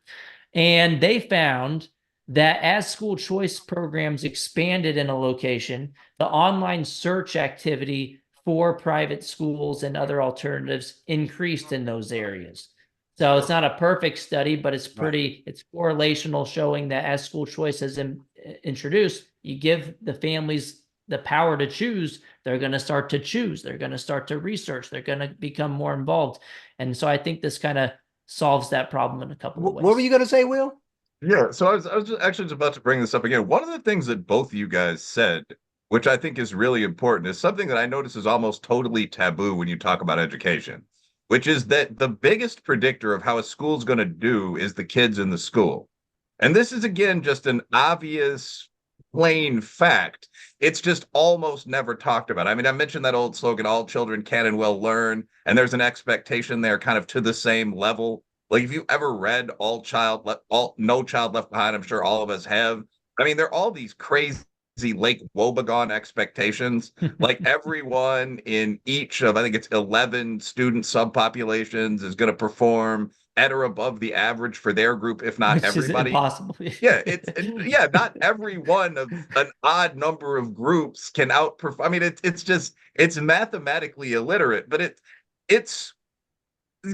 And they found that as school choice programs expanded in a location, the online search activity for private schools and other alternatives increased in those areas. So it's not a perfect study, but it's it's correlational, showing that as school choice has introduced, you give the families the power to choose, they're going to start to choose, they're going to start to research, they're going to become more involved. And so I think this kind of solves that problem in a couple of ways. What were you going to say, Will? Yeah, so I was just about to bring this up again. One of the things that both of you guys said, which I think is really important, is something that I notice is almost totally taboo when you talk about education, which is that the biggest predictor of how a school's going to do is the kids in the school. And this is, again, just an obvious, plain fact. It's just almost never talked about. I mean, I mentioned that old slogan, all children can and will learn, and there's an expectation there kind of to the same level. Like, if you ever read No Child Left Behind, I'm sure all of us have. I mean, there are all these crazy Lake Wobegon expectations. Like, everyone in each of, I think it's 11 student subpopulations is going to perform at or above the average for their group, if not Which everybody. is impossible. Yeah, not every one of an odd number of groups can outperform. I mean, it's mathematically illiterate, but it's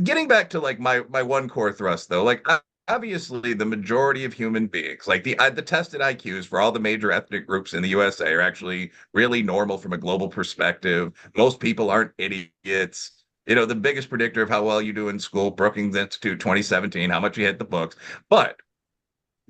getting back to like my one core thrust though. Like, obviously the majority of human beings, like the tested IQs for all the major ethnic groups in the USA are actually really normal from a global perspective. Most people aren't idiots. The biggest predictor of how well you do in school, Brookings Institute 2017, how much you hit the books. But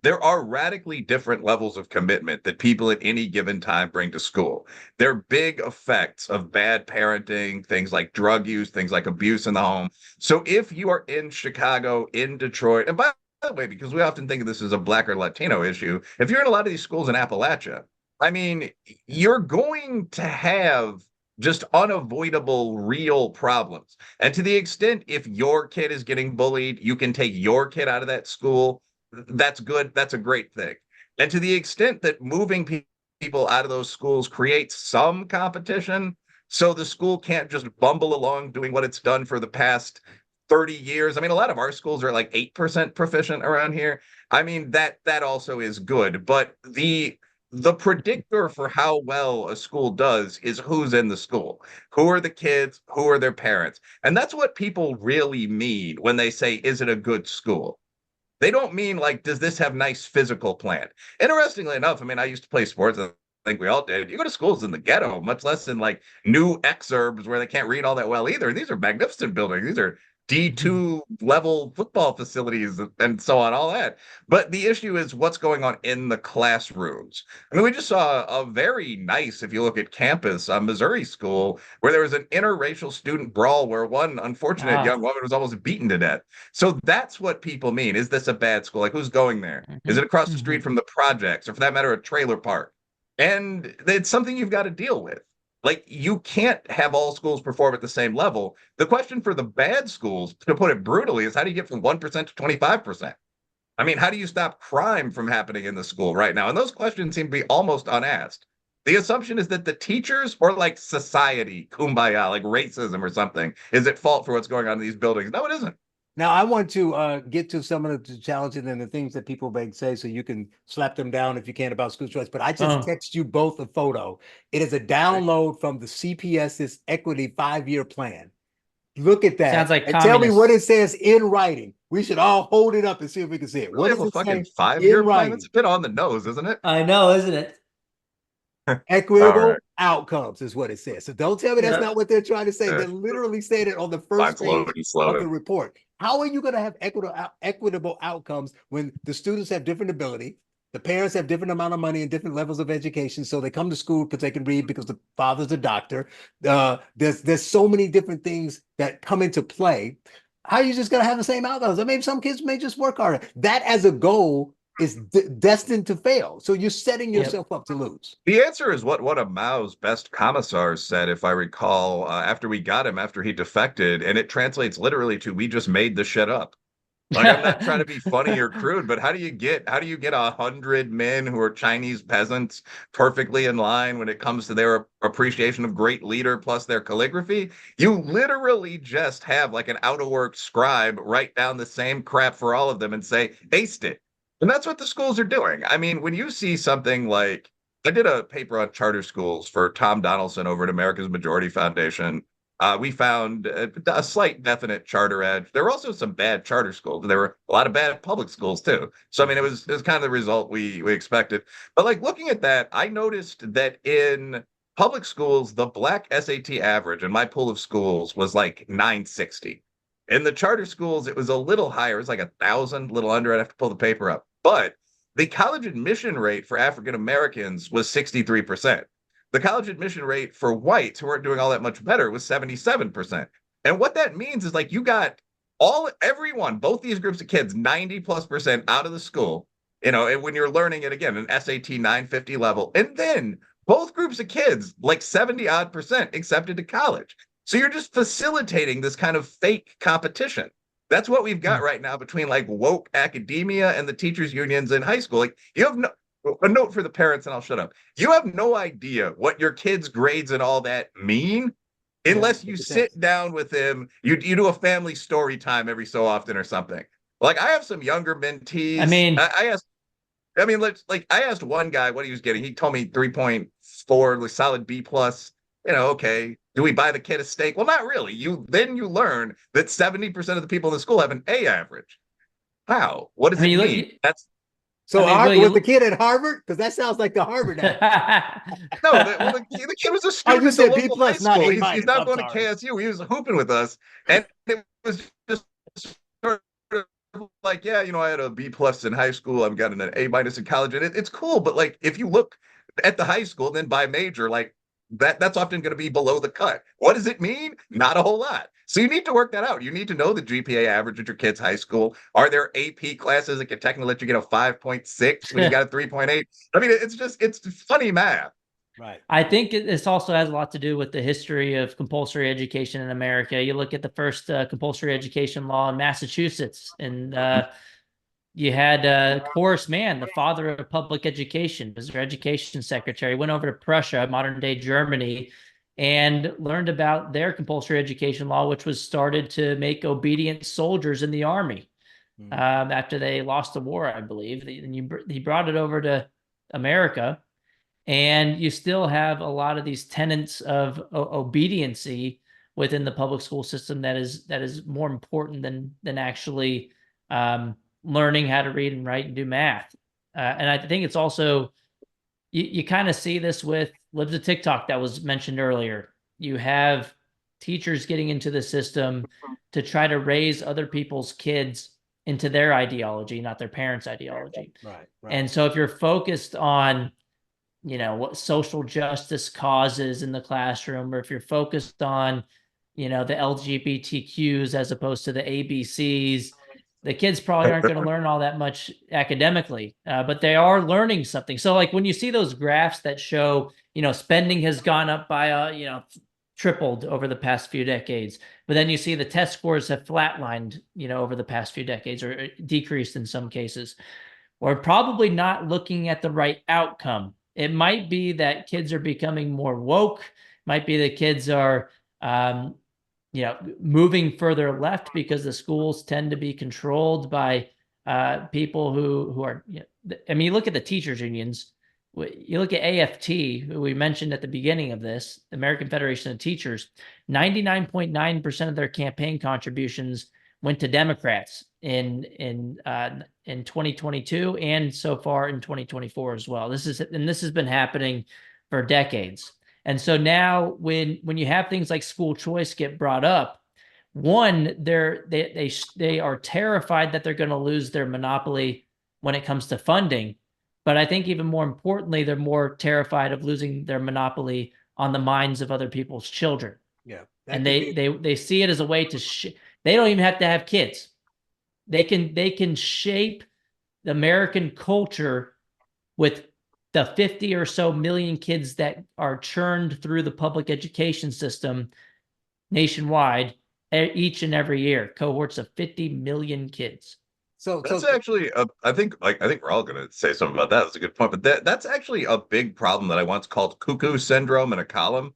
there are radically different levels of commitment that people at any given time bring to school. There are big effects of bad parenting, things like drug use, things like abuse in the home. So if you are in Chicago, in Detroit, and by the way, because we often think of this as a Black or Latino issue, if you're in a lot of these schools in Appalachia, I mean, you're going to have just unavoidable real problems. And to the extent if your kid is getting bullied, you can take your kid out of that school. That's good. That's a great thing. And to the extent that moving people out of those schools creates some competition, so the school can't just bumble along doing what it's done for the past 30 years. I mean, a lot of our schools are like 8% proficient around here. I mean, that also is good, but the predictor for how well a school does is who's in the school. Who are the kids? Who are their parents? And that's what people really mean when they say, is it a good school? They don't mean like, does this have nice physical plant? Interestingly enough, I mean, I used to play sports. I think we all did. You go to schools in the ghetto, much less in like new exurbs where they can't read all that well either. These are magnificent buildings. These are D2 level football facilities and so on, all that. But the issue is what's going on in the classrooms. I mean, we just saw a very nice, if you look at campus, Missouri school, where there was an interracial student brawl where one unfortunate young woman was almost beaten to death. So that's what people mean. Is this a bad school? Like, who's going there? Is it across the street from the projects, or for that matter, a trailer park? And it's something you've got to deal with. Like, you can't have all schools perform at the same level. The question for the bad schools, to put it brutally, is how do you get from 1% to 25%? I mean, how do you stop crime from happening in the school right now? And those questions seem to be almost unasked. The assumption is that the teachers or like society, kumbaya, like racism or something, is at fault for what's going on in these buildings. No, it isn't. Now, I want to get to some of the challenges and the things that people may say, so you can slap them down if you can about school choice. But I just text you both a photo. It is a download from the CPS's Equity 5-year plan. Look at that. Sounds like and tell me what it communist. says in writing. We should all hold it up and see if we can see it. Really What have does a it fucking say 5-year in plan? writing? It's a bit on the nose, isn't it? I know, isn't it? Equitable All right. outcomes is what it says. So don't tell me that's Yeah. not what they're trying to say. Yeah. They're literally saying it on the first Mine's page loading of the slow. report. How are you going to have equitable outcomes when the students have different ability, the parents have different amount of money and different levels of education, so they come to school because they can read because the father's a doctor. There's so many different things that come into play. How are you just going to have the same outcomes? I mean, some kids may just work harder. That as a goal is destined to fail. So you're setting yourself up to lose. The answer is what one of Mao's best commissars said, if I recall, after we got him, after he defected, and it translates literally to "we just made the shit up." Like, I'm not trying to be funny or crude, but how do you get 100 men who are Chinese peasants perfectly in line when it comes to their appreciation of great leader plus their calligraphy? You literally just have like an out of work scribe write down the same crap for all of them and say, aced it. And that's what the schools are doing. I mean, when you see something like, I did a paper on charter schools for Tom Donaldson over at America's Majority Foundation. We found a slight definite charter edge. There were also some bad charter schools. There were a lot of bad public schools too. So I mean, it was kind of the result we expected. But like looking at that, I noticed that in public schools, the Black SAT average in my pool of schools was like 960. In the charter schools, it was a little higher. It was like 1,000, a little under. I'd have to pull the paper up. But the college admission rate for African Americans was 63%. The college admission rate for whites who weren't doing all that much better was 77%. And what that means is like you got everyone, both these groups of kids, 90+% out of the school, you know, and when you're learning it again, an SAT 950 level, and then both groups of kids, like 70 odd percent, accepted to college. So you're just facilitating this kind of fake competition. That's what we've got right now between like woke academia and the teachers unions in high school. Like, you have a note for the parents, and I'll shut up. You have no idea what your kids' grades and all that mean unless you sit down with them. You do a family story time every so often or something. Like, I have some younger mentees. I mean, I asked one guy what he was getting. He told me 3.4, like solid B plus. You know, okay. Do we buy the kid a steak? Well, not really. You learn that 70% of the people in the school have an A average. How? What does it mean? So was the kid at Harvard? Because that sounds like the Harvard average. No, the kid was a student you at said the B local plus, high not school. A He's minus. not I'm going to sorry. KSU. He was hooping with us, and it was just sort of like, yeah, you know, I had a B plus in high school. I've gotten an A minus in college, and it's cool. But like, if you look at the high school, then by major, like that's often going to be below the cut. What does it mean? Not a whole lot. So you need to work that out. You need to know the GPA average at your kid's high school. Are there AP classes that can technically let you get a 5.6 when you got a 3.8? I mean, it's funny math. Right. I think this also has a lot to do with the history of compulsory education in America. You look at the first compulsory education law in Massachusetts, and you had Horace Mann, the father of public education, was their education secretary, went over to Prussia, modern day Germany, and learned about their compulsory education law, which was started to make obedient soldiers in the army after they lost the war, I believe. And he brought it over to America, and you still have a lot of these tenets of obediency within the public school system that is more important than actually learning how to read and write and do math. And I think it's also, you kind of see this with Lives of TikTok that was mentioned earlier. You have teachers getting into the system to try to raise other people's kids into their ideology, not their parents' ideology. Right. And so if you're focused on, what social justice causes in the classroom, or if you're focused on, the LGBTQs as opposed to the ABCs, the kids probably aren't going to learn all that much academically, but they are learning something. So like when you see those graphs that show, spending has gone up by, tripled over the past few decades, but then you see the test scores have flatlined, over the past few decades, or decreased in some cases. We're probably not looking at the right outcome. It might be that kids are becoming more woke, might be that kids are, moving further left because the schools tend to be controlled by people who are, I mean, you look at the teachers unions, you look at AFT, who we mentioned at the beginning of this, American Federation of Teachers, 99.9% of their campaign contributions went to Democrats in 2022 and so far in 2024 as well. This has been happening for decades. And so now when you have things like school choice get brought up, one, they are terrified that they're going to lose their monopoly when it comes to funding. But I think even more importantly, they're more terrified of losing their monopoly on the minds of other people's children. Yeah. And they see it as a way to they don't even have to have kids. They can shape the American culture with the 50 or so million kids that are churned through the public education system nationwide each and every year, cohorts of 50 million kids. So that's actually I think we're all going to say something about that. That's a good point, but that's actually a big problem that I once called cuckoo syndrome in a column.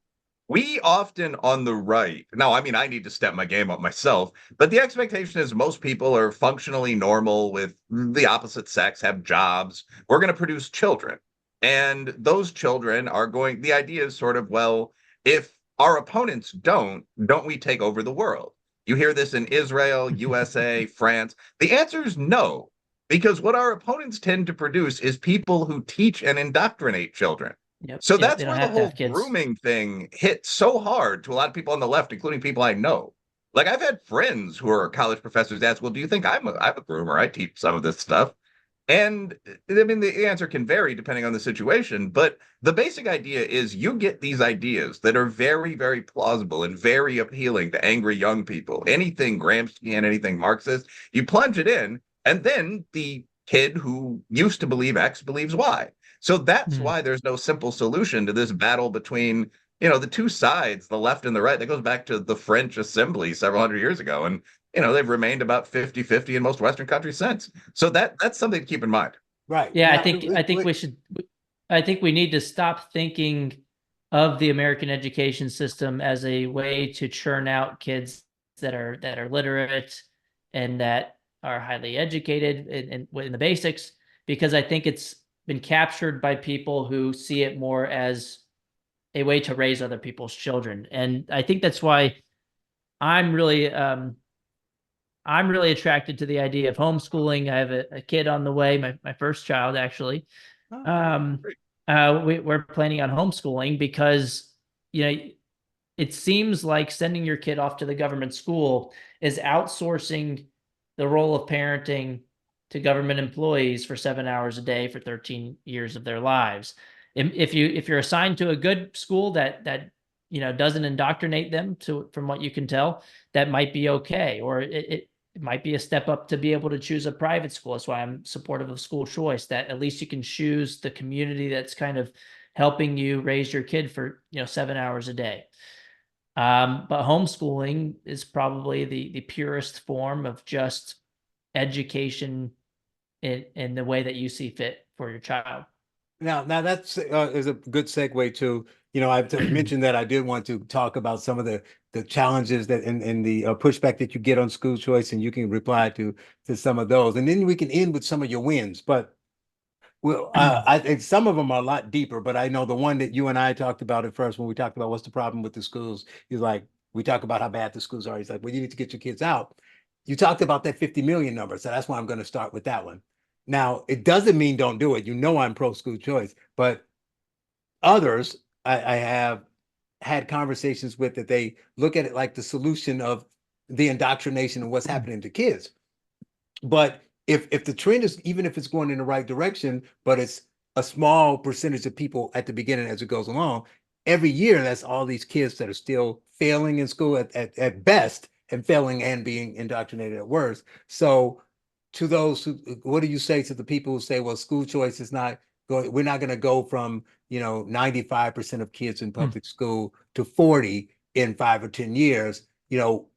We often on the right, now, I mean, I need to step my game up myself, but the expectation is most people are functionally normal with the opposite sex, have jobs. We're going to produce children. And those children are the idea is sort of, well, if our opponents don't we take over the world? You hear this in Israel, USA, France. The answer is no, because what our opponents tend to produce is people who teach and indoctrinate children. Yep. So Yep, that's where the whole grooming thing hit so hard to a lot of people on the left, including people I know. Like I've had friends who are college professors ask, well, do you think I'm a groomer? I teach some of this stuff. And I mean, the answer can vary depending on the situation, but the basic idea is you get these ideas that are very, very plausible and very appealing to angry young people. Anything Gramscian, anything Marxist, you plunge it in, and then the kid who used to believe X believes Y. So that's why there's no simple solution to this battle between, the two sides, the left and the right. That goes back to the French Assembly several hundred years ago. And, they've remained about 50-50 in most Western countries since. So that's something to keep in mind. Right. Yeah, I think we need to stop thinking of the American education system as a way to churn out kids that are literate and that are highly educated in the basics, because I think it's been captured by people who see it more as a way to raise other people's children. And I think that's why I'm really attracted to the idea of homeschooling. I have a kid on the way, my first child, actually. We're planning on homeschooling because, it seems like sending your kid off to the government school is outsourcing the role of parenting to government employees for 7 hours a day for 13 years of their lives. If you're assigned to a good school that doesn't indoctrinate them, from what you can tell, that might be okay, or it might be a step up to be able to choose a private school. That's why I'm supportive of school choice, that at least you can choose the community that's kind of helping you raise your kid for 7 hours a day. But homeschooling is probably the purest form of just education in the way that you see fit for your child. Now that's is a good segue to, I've mentioned that I did want to talk about some of the challenges that and the pushback that you get on school choice, and you can reply to some of those, and then we can end with some of your wins. But well, I think some of them are a lot deeper, but I know the one that you and I talked about at first when we talked about what's the problem with the schools. He's like, we talk about how bad the schools are. He's like, well, you need to get your kids out. you talked about that 50 million number, so that's why I'm going to start with that one. Now, it doesn't mean don't do it. You know, I'm pro school choice, but others I have had conversations with that they look at it like the solution of the indoctrination and what's happening to kids. But if the trend is, even if it's going in the right direction, but it's a small percentage of people at the beginning as it goes along, every year that's all these kids that are still failing in school at best, and failing and being indoctrinated at worst. So to those who, what do you say to the people who say, well, school choice is not going, we're not going to go from, 95% of kids in public school to 40 in 5 or 10 years.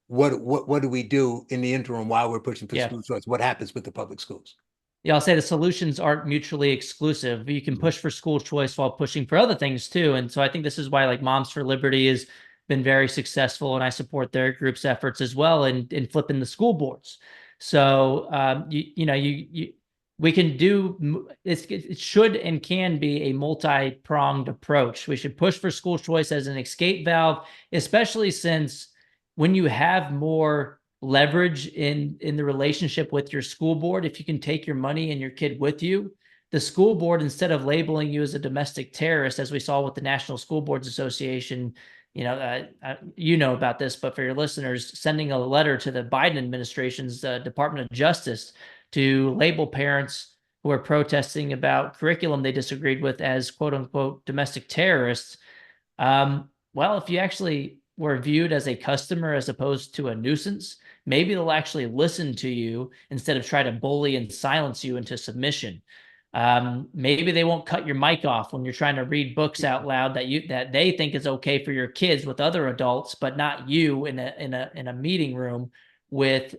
What do we do in the interim while we're pushing for school choice? What happens with the public schools? Yeah, I'll say the solutions aren't mutually exclusive. You can push for school choice while pushing for other things too. And so I think this is why like Moms for Liberty has been very successful, and I support their group's efforts as well in flipping the school boards. So we can do it should and can be a multi-pronged approach. We should push for school choice as an escape valve, especially since when you have more leverage in the relationship with your school board, if you can take your money and your kid with you, the school board, instead of labeling you as a domestic terrorist, as we saw with the National School Boards Association, about this, but for your listeners, sending a letter to the Biden administration's Department of Justice to label parents who are protesting about curriculum they disagreed with as quote unquote domestic terrorists. Well, if you actually were viewed as a customer as opposed to a nuisance, maybe they'll actually listen to you instead of try to bully and silence you into submission. Maybe they won't cut your mic off when you're trying to read books out loud that they think is okay for your kids with other adults, but not you in a meeting room with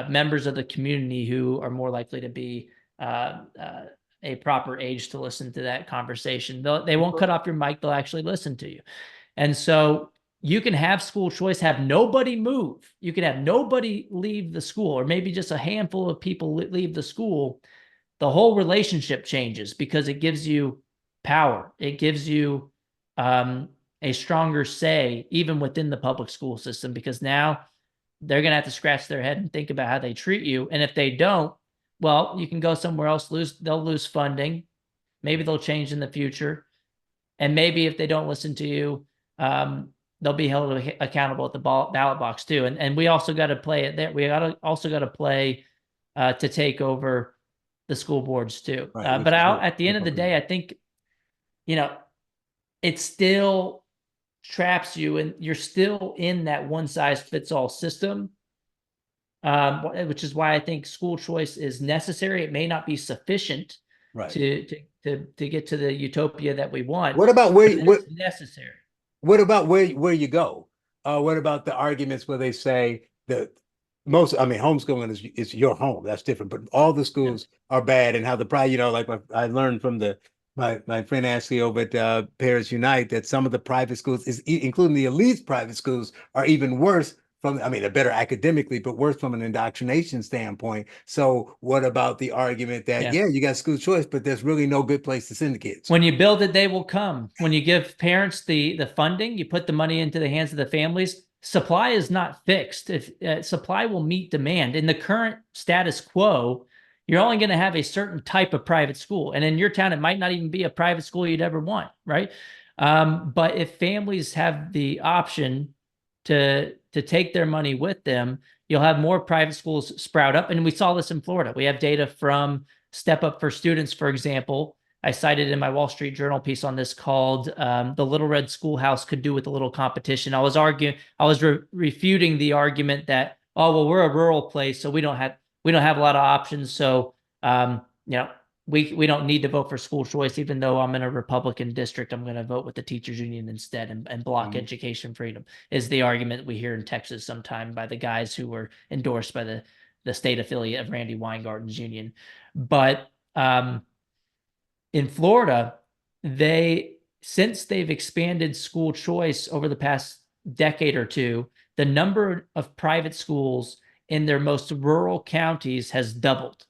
members of the community who are more likely to be a proper age to listen to that conversation. They won't cut off your mic; they'll actually listen to you. And so you can have school choice, have nobody move. You can have nobody leave the school, or maybe just a handful of people leave the school. The whole relationship changes because it gives you power. It gives you a stronger say, even within the public school system, because now they're going to have to scratch their head and think about how they treat you. And if they don't, well, you can go somewhere else, they'll lose funding. Maybe they'll change in the future. And maybe if they don't listen to you, they'll be held accountable at the ballot box too. And we also got to play it there. We also got to play to take over the school boards too. Right, But at the end of the day, I think, it still traps you, and you're still in that one size fits all system, which is why I think school choice is necessary. It may not be sufficient to get to the utopia that we want. What about it's necessary? What about where you go? What about the arguments where they say that homeschooling is your home? That's different, but all the schools are bad, and how the pride, like I learned from my friend Ashley over at Parents Unite that some of the private schools, including the elite private schools, are even worse they're better academically, but worse from an indoctrination standpoint. So what about the argument that, you got school choice, but there's really no good place to send the kids? When you build it, they will come. When you give parents the funding, you put the money into the hands of the families. Supply is not fixed. If supply will meet demand. In the current status quo, you're only going to have a certain type of private school. And in your town, it might not even be a private school you'd ever want, right? But if families have the option to take their money with them, you'll have more private schools sprout up. And we saw this in Florida. We have data from Step Up for Students, for example. I cited in my Wall Street Journal piece on this called The Little Red Schoolhouse Could Do With a Little Competition. I was refuting the argument that, we're a rural place, so we don't have a lot of options. So, we don't need to vote for school choice. Even though I'm in a Republican district, I'm going to vote with the teachers union instead and block education freedom, is the argument we hear in Texas sometime by the guys who were endorsed by the state affiliate of Randy Weingarten's union. But in Florida, since they've expanded school choice over the past decade or two, the number of private schools in their most rural counties has doubled.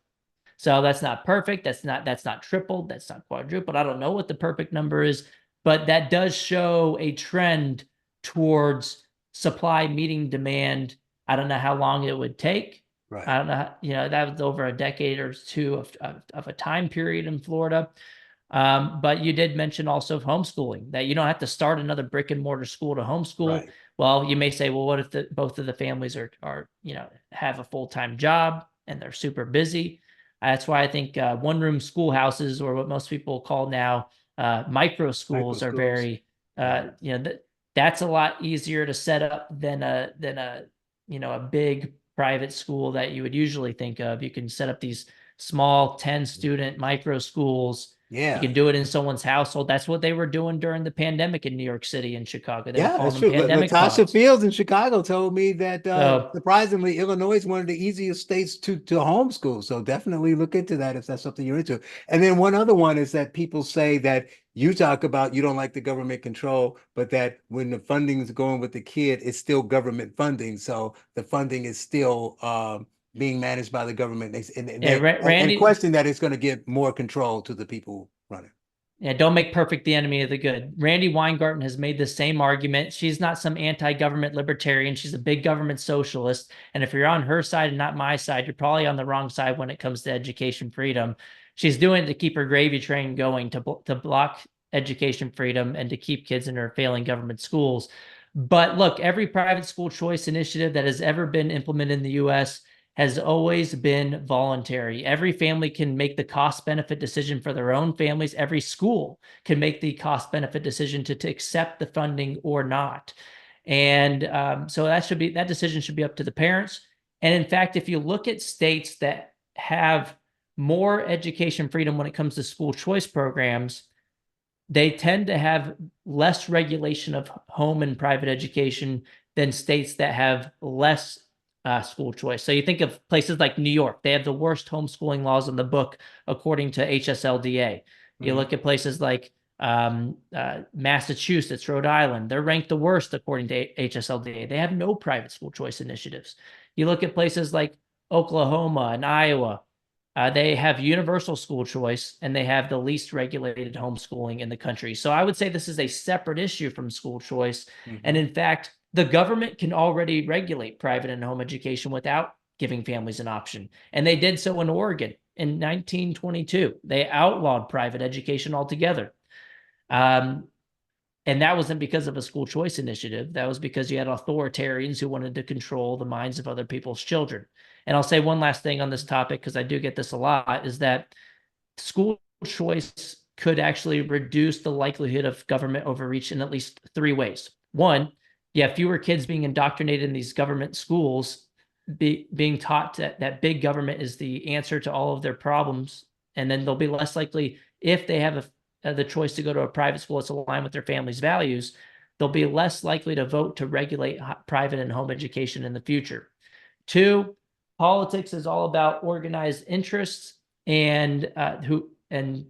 So that's not perfect. That's not tripled. That's not quadrupled. I don't know what the perfect number is, but that does show a trend towards supply meeting demand I don't know how long it would take. Right. I don't know, that was over a decade or two of a time period in Florida. But you did mention also homeschooling, that you don't have to start another brick and mortar school to homeschool. Right. Well, you may say, well, what if both of the families are have a full-time job and they're super busy? That's why I think one-room schoolhouses, or what most people call now micro schools, are schools. very that's a lot easier to set up than a big private school that you would usually think of. You can set up these small 10-student micro schools. Yeah. You can do it in someone's household. That's what they were doing during the pandemic in New York City and Chicago. They were Yeah, calling that's them true. But pandemic Latasha pods. Fields in Chicago told me that So- surprisingly, Illinois is one of the easiest states to homeschool. So definitely look into that if that's something you're into. And then one other one is that people say that you talk about you don't like the government control, but that when the funding is going with the kid, it's still government funding. So the funding is still being managed by the government. And question that it's going to give more control to the people running. Yeah, don't make perfect the enemy of the good. Randy Weingarten has made the same argument. She's not some anti-government libertarian. She's a big government socialist. And if you're on her side and not my side, you're probably on the wrong side when it comes to education freedom. She's doing it to keep her gravy train going, to block education freedom and to keep kids in her failing government schools. But look, every private school choice initiative that has ever been implemented in the U.S. has always been voluntary. Every family can make the cost benefit decision for their own families. Every school can make the cost benefit decision to accept the funding or not. And so that decision should be up to the parents. And in fact, if you look at states that have more education freedom when it comes to school choice programs, they tend to have less regulation of home and private education than states that have less school choice. So you think of places like New York, they have the worst homeschooling laws in the book, according to HSLDA. You look at places like Massachusetts, Rhode Island, they're ranked the worst according to HSLDA. They have no private school choice initiatives. You look at places like Oklahoma and Iowa, they have universal school choice and they have the least regulated homeschooling in the country. So I would say this is a separate issue from school choice. And in fact, the government can already regulate private and home education without giving families an option. And they did so in Oregon in 1922. They outlawed private education altogether. And that wasn't because of a school choice initiative. That was because you had authoritarians who wanted to control the minds of other people's children. And I'll say one last thing on this topic, because I do get this a lot, is that school choice could actually reduce the likelihood of government overreach in at least 3 ways. One, you have fewer kids being indoctrinated in these government schools, being taught that big government is the answer to all of their problems. And then they'll be less likely, if they have the choice to go to a private school that's aligned with their family's values, they'll be less likely to vote to regulate private and home education in the future. 2, politics is all about organized interests and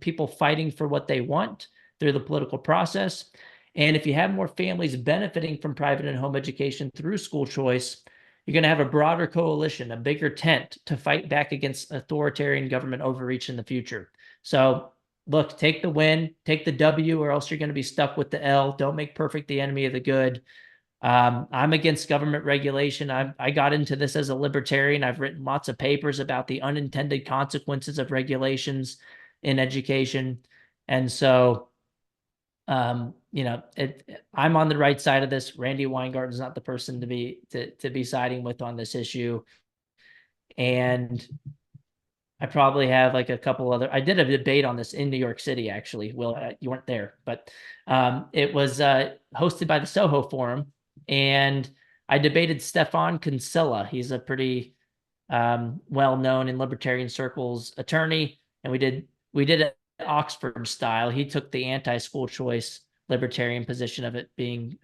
people fighting for what they want through the political process. And if you have more families benefiting from private and home education through school choice, you're going to have a broader coalition, a bigger tent to fight back against authoritarian government overreach in the future. So look, take the win, take the W, or else you're going to be stuck with the L. Don't make perfect the enemy of the good. I'm against government regulation. I got into this as a libertarian. I've written lots of papers about the unintended consequences of regulations in education. And so, I'm on the right side of this. Randy Weingarten is not the person to be siding with on this issue. And I probably have like a couple other. I did a debate on this in New York City, actually. Will, you weren't there, but it was hosted by the Soho Forum, and I debated Stefan Kinsella. He's a pretty well-known in libertarian circles attorney, and we did it Oxford style. He took the anti-school choice libertarian position of it being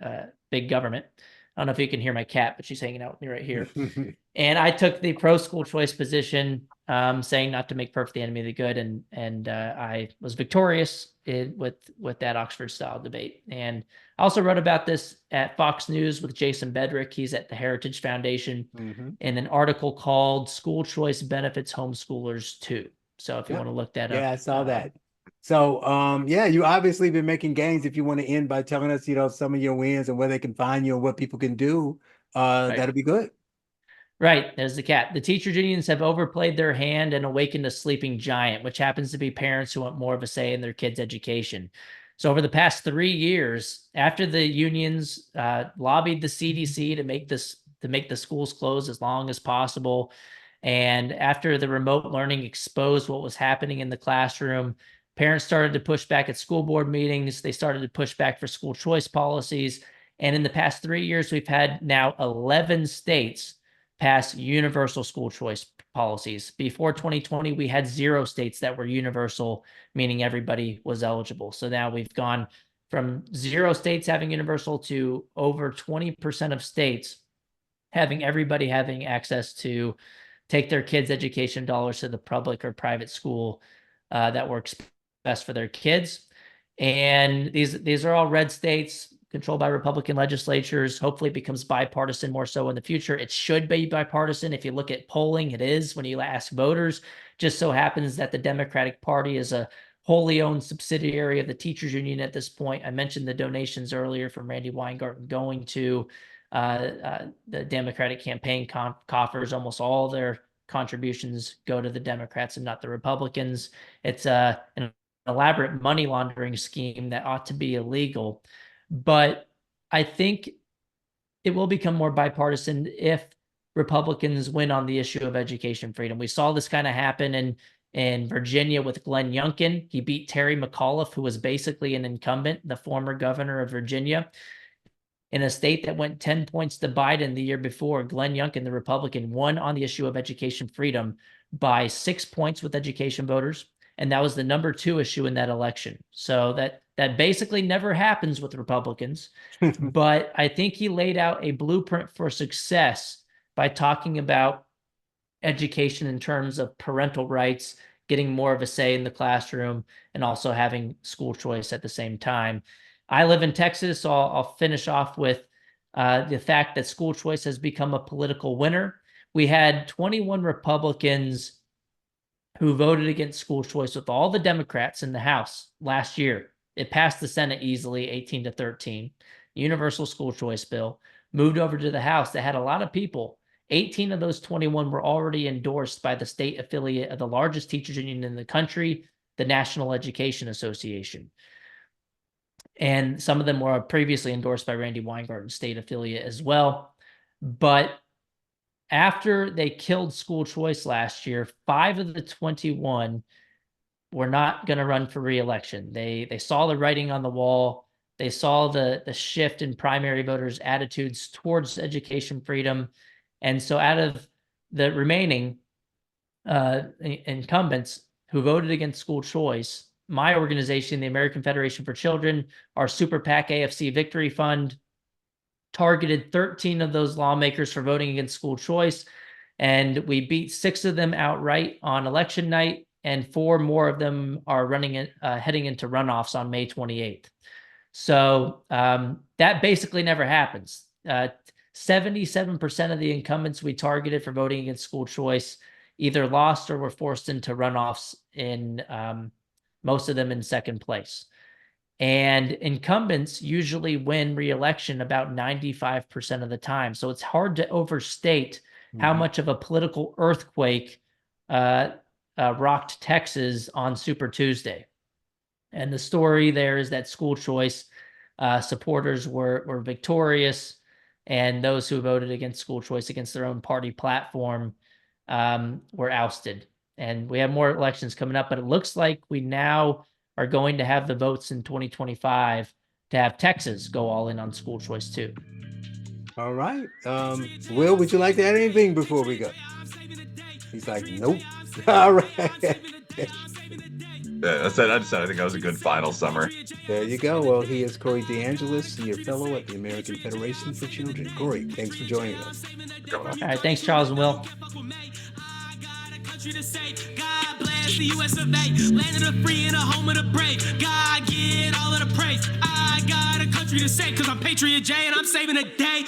big government. I don't know if you can hear my cat, but she's hanging out with me right here. And I took the pro-school choice position, saying not to make perfect the enemy of the good, and I was victorious with that Oxford style debate. And I also wrote about this at Fox News with Jason Bedrick. He's at the Heritage Foundation in an article called "School Choice Benefits Homeschoolers Too." So if you want to look that up. Yeah, I saw that. So, yeah, you obviously been making gains. If you want to end by telling us, some of your wins and where they can find you and what people can do, that'd be good. Right, there's the cat. The teachers unions have overplayed their hand and awakened a sleeping giant, which happens to be parents who want more of a say in their kids' education. So over the past 3 years, after the unions lobbied the CDC to make the schools close as long as possible, and after the remote learning exposed what was happening in the classroom, parents started to push back at school board meetings. They started to push back for school choice policies. And in the past 3 years, we've had now 11 states pass universal school choice policies. Before 2020, we had 0 states that were universal, meaning everybody was eligible. So now we've gone from 0 states having universal to over 20% of states having everybody having access to take their kids' education dollars to the public or private school that works best for their kids. And these are all red states controlled by Republican legislatures. Hopefully it becomes bipartisan more so in the future. It should be bipartisan. If you look at polling, it is when you ask voters. Just so happens that the Democratic Party is a wholly owned subsidiary of the teachers union at this point. I mentioned the donations earlier from Randy Weingarten going to the Democratic campaign coffers. Almost all their contributions go to the Democrats and not the Republicans. It's an elaborate money laundering scheme that ought to be illegal. But I think it will become more bipartisan if Republicans win on the issue of education freedom. We saw this kind of happen in Virginia with Glenn Youngkin. He beat Terry McAuliffe, who was basically an incumbent, the former governor of Virginia. In a state that went 10 points to Biden the year before, Glenn Youngkin, the Republican, won on the issue of education freedom by 6 points with education voters. And that was the number 2 issue in that election. So that basically never happens with Republicans. But I think he laid out a blueprint for success by talking about education in terms of parental rights, getting more of a say in the classroom, and also having school choice at the same time. I live in Texas, so I'll finish off with the fact that school choice has become a political winner. We had 21 Republicans who voted against school choice with all the Democrats in the House last year. It passed the Senate easily, 18-13. Universal school choice bill moved over to the House that had a lot of people. 18 of those 21 were already endorsed by the state affiliate of the largest teachers union in the country, the National Education Association. And some of them were previously endorsed by Randy Weingarten's state affiliate as well. But after they killed school choice last year, 5 of the 21 were not going to run for re-election. They saw the writing on the wall. They saw the shift in primary voters' attitudes towards education freedom. And so out of the remaining incumbents who voted against school choice, my organization, the American Federation for Children, our Super PAC AFC Victory Fund, targeted 13 of those lawmakers for voting against school choice, and we beat 6 of them outright on election night, and 4 more of them are heading into runoffs on May 28th. So that basically never happens. 77% of the incumbents we targeted for voting against school choice either lost or were forced into runoffs, in most of them in second place. And incumbents usually win re-election about 95% of the time. So it's hard to overstate how much of a political earthquake rocked Texas on Super Tuesday. And the story there is that school choice supporters were victorious, and those who voted against school choice against their own party platform were ousted. And we have more elections coming up, but it looks like we now are going to have the votes in 2025 to have Texas go all in on school choice too. All right. Will, would you like to add anything before we go? He's like, nope. All right. I said I think that was a good final summary. There you go. Well, he is Corey DeAngelis, Senior Fellow at the American Federation for Children. Corey, thanks for joining us. All right. Thanks, Charles and Will. To say, God bless the US of A, land of the free and a home of the brave. God get all of the praise. I got a country to say, cause I'm Patriot J and I'm saving the day.